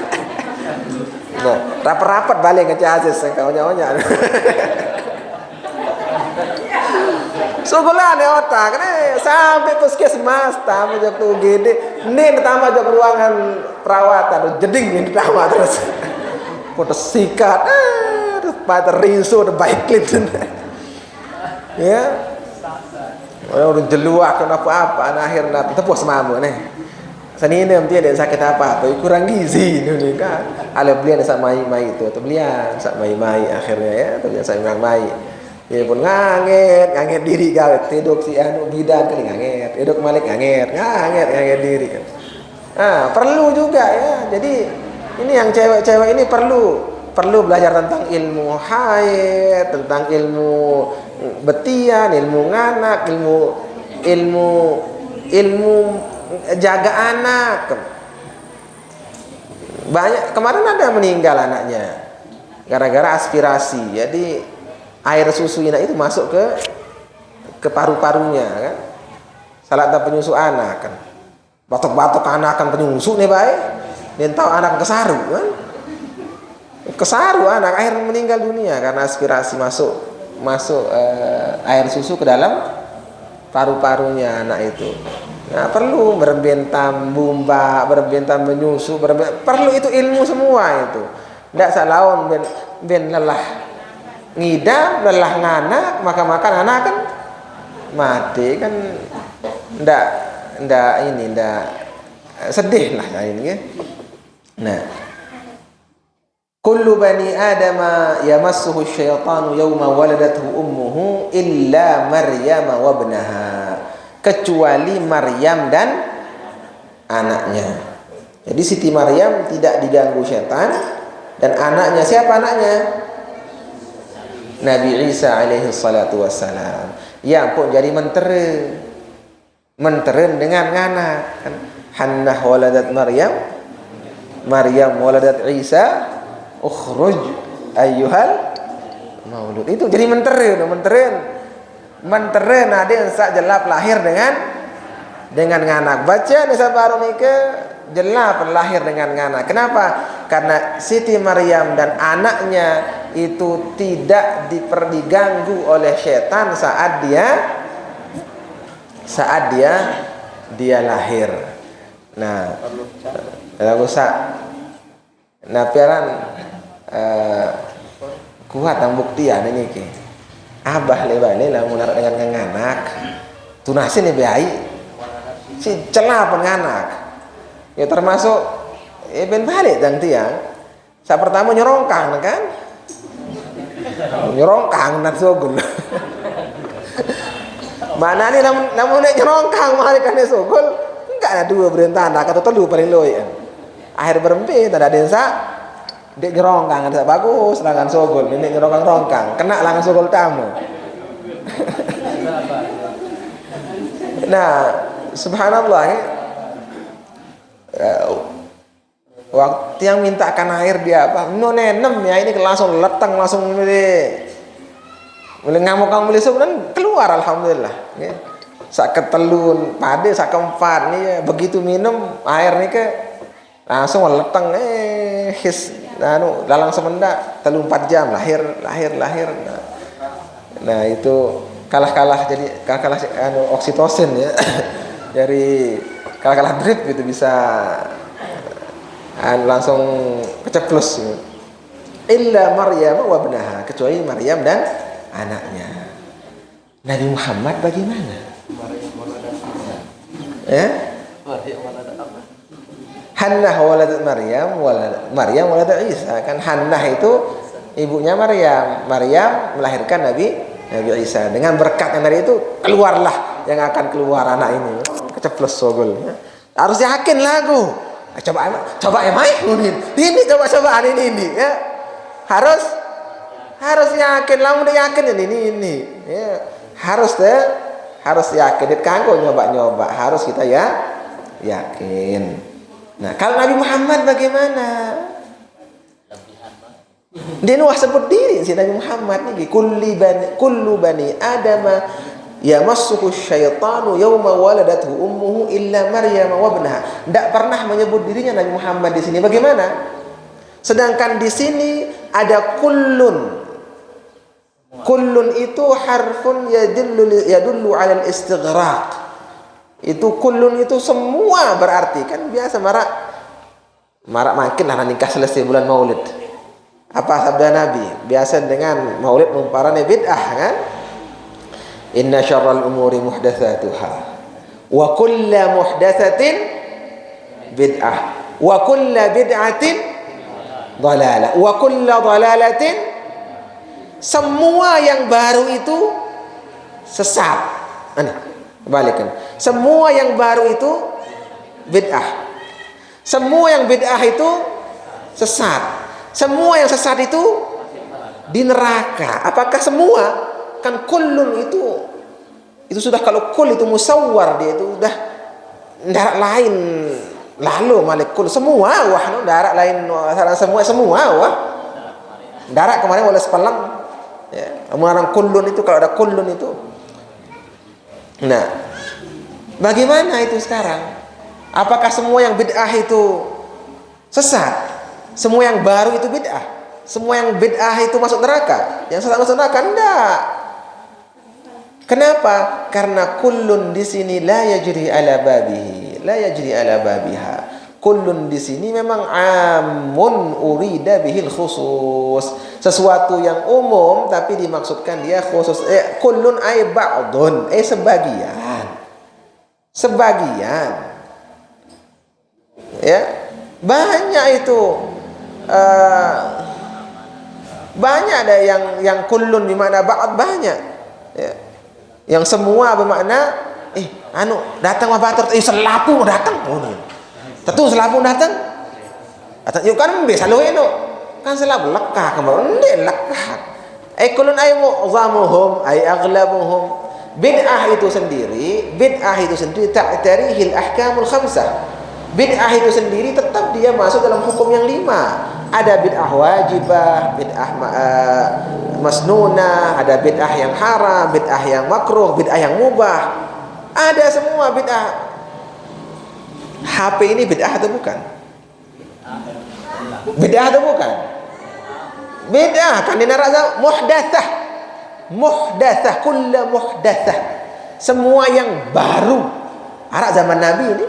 Nah, rapat-rapat balik ke Ciasis kau nyonya. Sekolah nih otak, sampai puskesmas tamu jok tuh gede, nih tambah jok ruangan perawatan, jeding ini tambah terus, putus sikat, terus pada rinso, baik klip, ya, udah jeluak kenapa apa, akhirnya tepuk semamu nih. Seninem dia ada sakit apa atau kurang gizi ini kan. Ala belian sak mai itu atau belian sak mai akhirnya ya atau belian sak mai. Dia pun nganget diri gawe tidur si anu bidan kali nganget, tidur malik nganget diri kan. Perlu juga ya. Jadi ini yang cewek-cewek ini perlu belajar tentang ilmu haid, tentang ilmu betian, ilmu nganak, ilmu jaga anak. Banyak kemarin ada meninggal anaknya gara-gara aspirasi. Jadi air susu itu masuk ke paru-parunya kan. Salah satu penyusu anak kan. Batok-batok anak kan penyusu nih baik. Dia tahu anak kesaru kan. Kesaru anak akhirnya meninggal dunia karena aspirasi masuk air susu ke dalam paru-parunya anak itu. Nah, perlu berbentam bumba, berbentam menyusu, perlu itu ilmu semua itu. Ndak salahon ben lelah ngidam, lelah nganak, makan anak kan mati kan. Ndak sedih lah ini ya. Nah, kullu bani adama yamassuhu syaitanu yawma waladathu ummuhu illa Maryam wa ibnaha, kecuali Maryam dan anaknya. Jadi Siti Maryam tidak diganggu setan, dan anaknya, siapa anaknya? Nabi Isa alaihi salatu wassalam. Ya pun jadi menteren dengan anak kan. Hannah waladat Maryam waladat Isa, ukhruj ayyuhal maulud. Itu jadi menteren ada yang sak jelap lahir dengan anak. Baca nisa baru nikah jelap lahir dengan anak. Kenapa? Karena Siti Maryam dan anaknya itu tidak diganggu oleh setan saat dia lahir. Nah, lagu sak napiaran kuat ang buktian ini ki. Abah lebale lamun dengan anak tunasin ni bayi si celah penganak ya termasuk ben balik dan tiang sa pertama nyorongkang kan nat sogul mana ni namun nyorongkang mahalikan ni sogul enggak ada dua berentah anak atau telu paling loy akhir berempe tak ada densa dek nyorongkang ada bagus serangan sogul ini nyorongkang kena langan sogul tamu. Nah, subhanallah waktu yang mintakan air dia apa? Nenem ya ini langsung letang langsung mulai ngamuk dan keluar alhamdulillah. Ya. Sak ketelun pade sak keempat nih ya, begitu minum air nih ke langsung letang dalang semendak telu 4 jam lahir. Nah itu kalah jadi kalah oksitosin ya. Dari kalah drip gitu bisa langsung keceplos gitu. Illa Maryam wa ibnaha, kecuali Maryam dan anaknya. Nabi Muhammad bagaimana? Ya? Hannah waladat Maryam waladat Isa. Kan Hannah itu ibunya Maryam melahirkan Nabi Isa. Dengan berkat yang dari itu keluarlah yang akan keluar anak ini. Keceplos sogol. Harus yakin lagu. Coba emai ini coba-cobaan ini ya. Harus yakin, lamun udah yakin ini ya. Harus yakin. Kanggo nyoba harus kita ya yakin. Nah, kalau Nabi Muhammad bagaimana? Dia nuah sebut diri si Nabi Muhammad nih, kullu bani adama yamassuhu syaitanu yawma waladathu ummuhu illa Maryam wa ibnaha. Tidak pernah menyebut dirinya Nabi Muhammad di sini. Bagaimana? Sedangkan di sini ada kullun. Kullun itu harfun yadullu 'ala al-istighraq. Itu kullun itu semua berarti. Kan biasa marak makin lah nikah selesai bulan Maulid. Apa sabda Nabi? Biasa dengan Maulid memparane bid'ah kan? Inna syarral umuri muhdatsatuha wa kullu muhdatsatin bid'ah. Wa kullu bid'atin dhalalah. Wa kullu dhalalatin, semua yang baru itu sesat. Balikkan. Semua yang baru itu bid'ah. Semua yang bid'ah itu sesat. Semua yang sesat itu di neraka. Apakah semua? Kan kullun itu sudah, kalau kul itu musawwar, dia itu udah darat lain. Lalu malik kul semua wah darat lain semua wah. Darat kemarin oleh sepalang. Ya, orang kullun itu, kalau ada kullun itu. Nah, bagaimana itu sekarang? Apakah semua yang bid'ah itu sesat? Semua yang baru itu bid'ah? Semua yang bid'ah itu masuk neraka? Yang sesat masuk neraka? Enggak. Kenapa? Karena kullun di sini la yajri ala babihi, la yajri ala babiha. Kullun di sini memang amun urida bihil khusus. Sesuatu yang umum tapi dimaksudkan dia khusus. Kullun ay ba'dun, sebagian. Sebagian. Ya, banyak itu. Banyak ada yang kullun bermakna ba'd, banyak. Ya. Yang semua bermakna datang mabatur, selapu datang. Tentu selapu datang. Yuk kan bisa lu itu. Kan selapu lekah kemarin lekah. Kullun ay mu'zamuhum ay aghlabuhum. Bid'ah itu sendiri ta'tarihil ahkamul khamsah. Bid'ah itu sendiri tetap dia masuk dalam hukum yang 5. Ada bid'ah wajibah, bid'ah masnunah, ada bid'ah yang haram, bid'ah yang makruh, bid'ah yang mubah. Ada semua bid'ah. HP ini bid'ah atau bukan? Bid'ah atau bukan? Bid'ah kan di neraka muhdatsah. Muhdatsah, kullu muhdatsah. Semua yang baru. Arak zaman Nabi ini.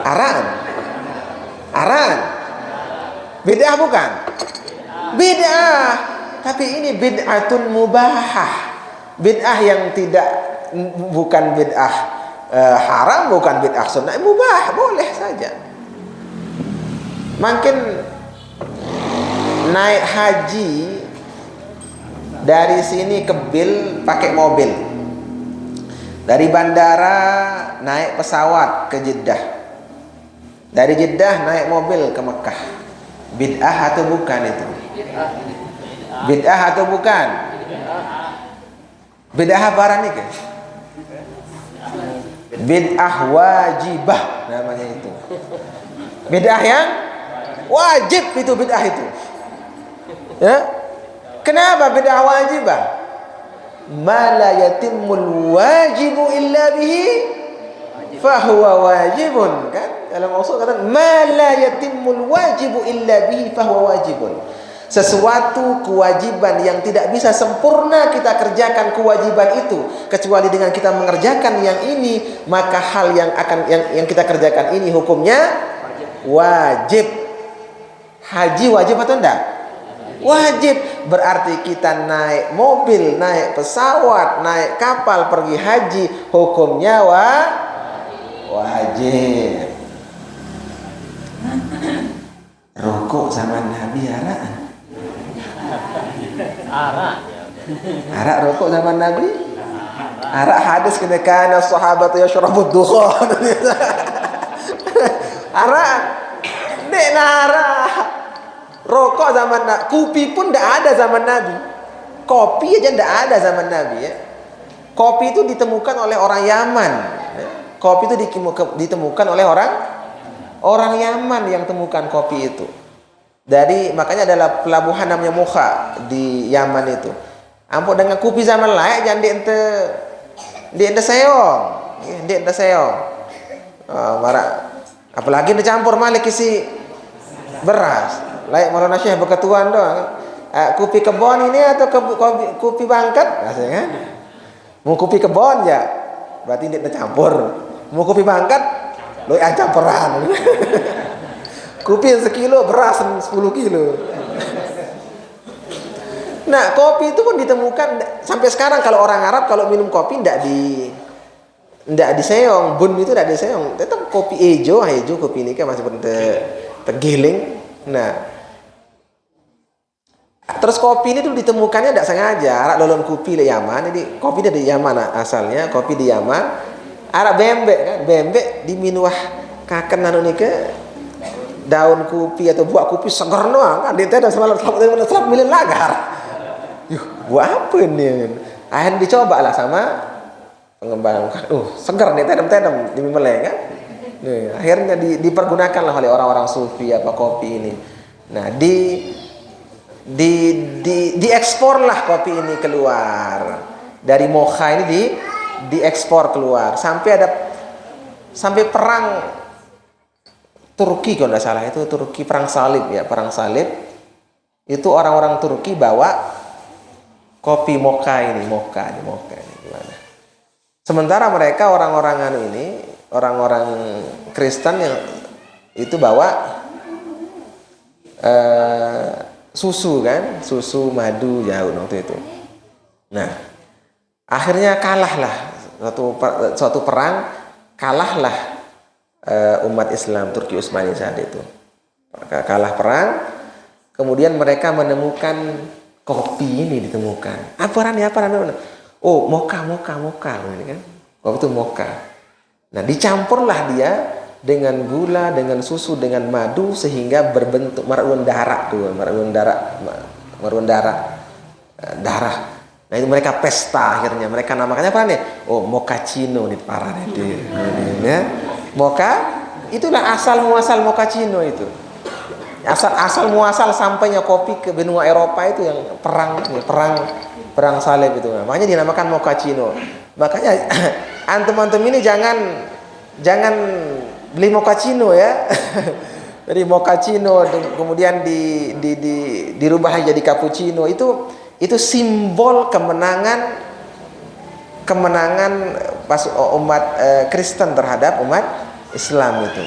Aran. Bid'ah bukan? Bid'ah. Tapi ini bid'atun mubahah. Bid'ah yang bukan bid'ah haram, bukan bid'ah sunnah, mubah, boleh saja. Makin naik haji dari sini ke Bil pakai mobil. Dari bandara naik pesawat ke Jeddah. Dari Jeddah naik mobil ke Mekah. Bid'ah atau bukan itu? Bid'ah atau bukan? Bid'ah apa nih? Bid'ah wajibah namanya itu. Bid'ah yang wajib itu bid'ah itu. Ya? Kenapa bid'ah wajibah? Ma la yatimmul wajibu illa bihi fahuwa wajibun, kan? Dalam usul kata ma la yatimmul wajibu illa bihi fahuwa wajibun. Sesuatu kewajiban yang tidak bisa sempurna kita kerjakan kewajiban itu kecuali dengan kita mengerjakan yang ini, maka hal yang kita kerjakan ini hukumnya wajib. Haji wajib atau enggak? Wajib. Berarti kita naik mobil, naik pesawat, naik kapal pergi haji, hukumnya wajib. Rokok zaman Nabi arak rokok zaman Nabi. Arak hadis kana sahabat yashrabud dukhan. Arak nek arak. Rokok zaman Nabi, kopi pun tidak ada zaman Nabi. Kopi aja tidak ada zaman Nabi ya. Kopi itu ditemukan oleh orang Yaman. Kopi itu ditemukan oleh orang Yaman yang temukan kopi itu. Dari makanya adalah pelabuhan namanya Mukha di Yaman itu. Ampun dengan kopi zaman lain jangan di ente seong. Marah. Apalagi dicampur malik isi beras. Layak Maulana Syekh berketuan doang. Kopi kebon ini atau kopi bangkat? Rasanya kan? Mau kopi kebon ya, berarti tidak campur. Mau kopi bangkat, lo campuran. Kopi 1 kilo, beras 10 kilo. Nah, kopi itu pun ditemukan sampai sekarang. Kalau orang Arab kalau minum kopi tidak ndak diseong, bun itu ndak diseong. Tetap kopi hijau kopi ini kan masih tergiling. Nah, terus kopi ini dulu ditemukannya tidak sengaja. Arak lolon kopi di Yaman. Jadi kopi dari Yaman asalnya. Kopi di Yaman. Arak bembek kan. Bembek diminuah kaken anu nih ke daun kopi atau buah kopi seger doang kan. Dia ada semalam selap milih lagar. Yuh, buah apa ini? Akhirnya dicoba lah sama pengembang. Seger nih tedem-tedem dimeleng kan. Nih, akhirnya dipergunakan lah oleh orang-orang sufi apa kopi ini. Nah, diekspor lah kopi ini keluar dari mocha ini diekspor keluar sampai perang Turki kalau tidak salah, itu Turki perang salib ya, perang salib itu orang-orang Turki bawa kopi mocha ini gimana. Sementara mereka orang-orang Kristen yang itu bawa susu kan, susu madu jauh waktu itu. Nah, akhirnya kalahlah suatu perang, kalahlah umat Islam Turki Utsmani saat itu. Kalah perang, kemudian mereka menemukan kopi ini ditemukan. Apa nih? Oh, mocha ini kan. Kopi itu mocha. Nah, dicampurlah dia dengan gula, dengan susu, dengan madu sehingga berbentuk marun darah. Nah, itu mereka pesta akhirnya. Mereka namakannya apa nih? Oh, mochaccino nih parah nih. Ya. Mocha itulah asal muasal mochaccino itu. Asal muasal sampainya kopi ke benua Eropa itu yang perang salib itu. Makanya dinamakan mochaccino. Makanya antum-antum ini jangan beli mochaccino ya. Dari mochaccino kemudian dirubah jadi cappuccino, itu simbol kemenangan pas umat Kristen terhadap umat Islam itu.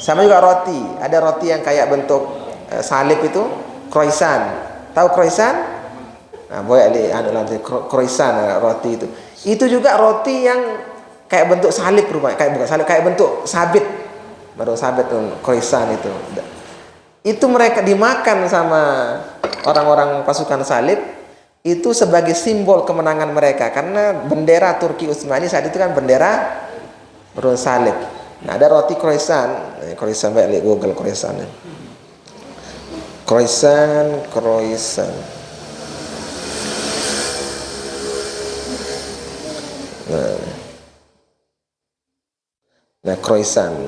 Sama juga roti, ada roti yang kayak bentuk salib itu croissant. Tahu croissant? Nah, boleh nanti croissant roti itu. Itu juga roti yang kayak bentuk salib rupanya, kayak bentuk sabit. Baru sabit tuh croissant itu. Itu mereka dimakan sama orang-orang pasukan salib itu sebagai simbol kemenangan mereka, karena bendera Turki Utsmani saat itu kan bendera berwarna salib. Nah, ada roti croissant baik lihat Google croissant. Nah, croissant.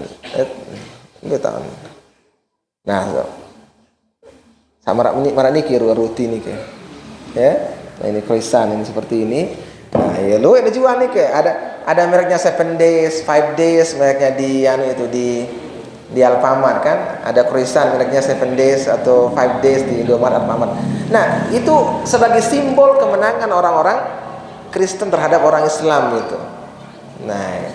Betul. Nah, sama marak niki roti niki. Ya. Nah, ini croissant ini seperti ini. Nah, ya lu ada jual nih ada mereknya 7 days, 5 days, mereknya di Alfamart kan. Ada croissant mereknya 7 days atau 5 days di Indomaret, Alfamart. Nah, itu sebagai simbol kemenangan orang-orang Kristen terhadap orang Islam itu. Nah,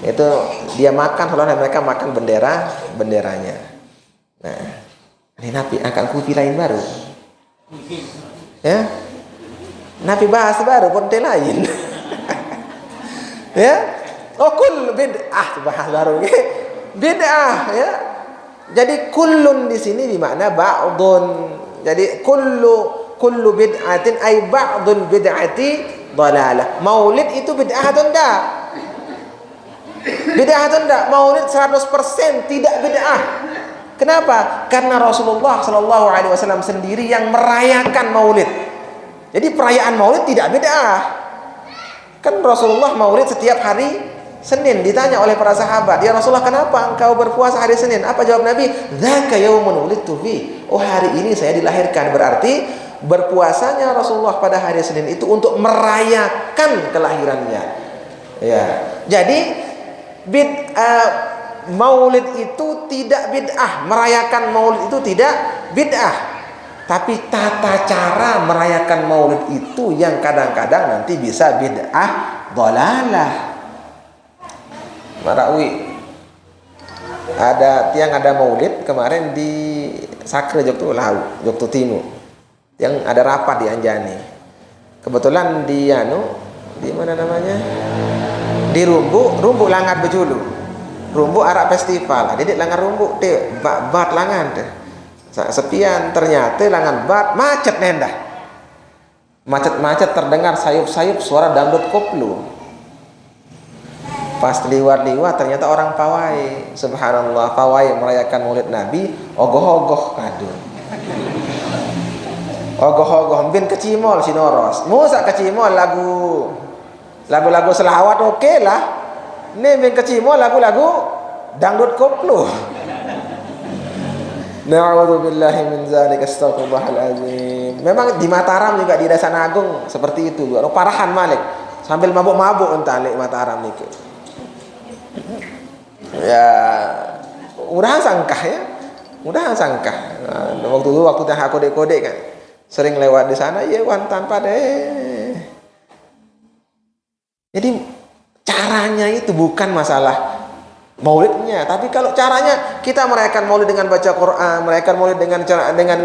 itu dia makan, kalau mereka makan benderanya. Nah, ini Nabi akan kupi lain baru. Ya, Nabi bahas baru konten lain. Ya, kul bid'ah bahas baru. Bid'ah ya. Jadi kullun di sini bermakna ba'dun. Jadi kullu bid'atin ay ba'dul bid'ati dhalalah. Maulid itu bid'ah atau enggak? Bid'ah atau enggak? Maulid 100% tidak bid'ah. Kenapa? Karena Rasulullah Shallallahu Alaihi Wasallam sendiri yang merayakan Maulid. Jadi perayaan Maulid tidak bid'ah. Kan Rasulullah Maulid setiap hari Senin. Ditanya oleh para sahabat, ya Rasulullah, kenapa engkau berpuasa hari Senin? Apa jawab Nabi? Dzaka yaumun wulidtu fi. Oh, hari ini saya dilahirkan. Berarti berpuasanya Rasulullah pada hari Senin itu untuk merayakan kelahirannya. Ya. Jadi Maulid itu tidak bid'ah, merayakan Maulid itu tidak bid'ah. Tapi tata cara merayakan Maulid itu yang kadang-kadang nanti bisa bid'ah dhalalah. Marawi ada Maulid kemarin di Sakre Jogto Timur. Yang ada rapat di Anjani. Kebetulan di mana namanya? Di rumbuk langat bejulu. Rumbuk arak festival. Adik langan rumbuk deh, bat langan deh. Sepian ternyata langan bat macet nendah. Macet-macet terdengar sayup-sayup suara dangdut koplo. Pas liwat-liwat ternyata orang pawai. Subhanallah, pawai merayakan Maulid Nabi, ogoh-ogoh kado. Ogoh-ogoh bin kecimol sinoros. Musa kecimol lagu-lagu selawat oke lah. Nih bin kecimol lagu-lagu dangdut koplo. Na'udzubillahi min dzalik, astagfirullahalazim. Memang di Mataram juga di Desa Agung seperti itu. Parahan Malik sambil mabuk-mabuk entalik Mataram nih. Ya, mudahan sangkah ya. Mudahan sangkah. Nah, waktu yang aku kode kan sering lewat di sana, ya wan tanpa deh. Jadi caranya itu bukan masalah maulidnya, tapi kalau caranya kita merayakan maulid dengan baca Quran, merayakan maulid dengan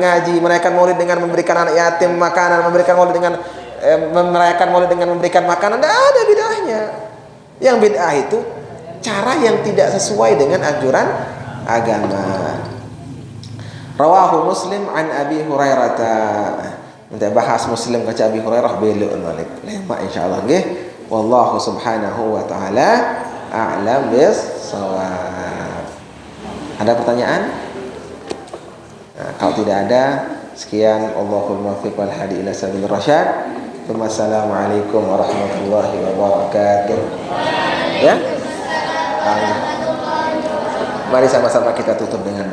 ngaji, merayakan maulid dengan memberikan anak yatim makanan, merayakan maulid dengan memberikan makanan, tidak ada bid'ahnya. Yang bid'ah itu cara yang tidak sesuai dengan anjuran agama. Rawahu Muslim an Abi Hurairah. Nanti bahas Muslim kaca Abi Hurairah belok balik. Lema insyaallah nggih. Wallahu subhanahu wa taala a'lam bis-shawab. Ada pertanyaan? Nah, kalau tidak ada, sekian. Allahul muwaffiq wal hadi ila sabilir rasyad. Wassalamualaikum warahmatullahi wabarakatuh. Ya? Mari sama-sama kita tutup dengan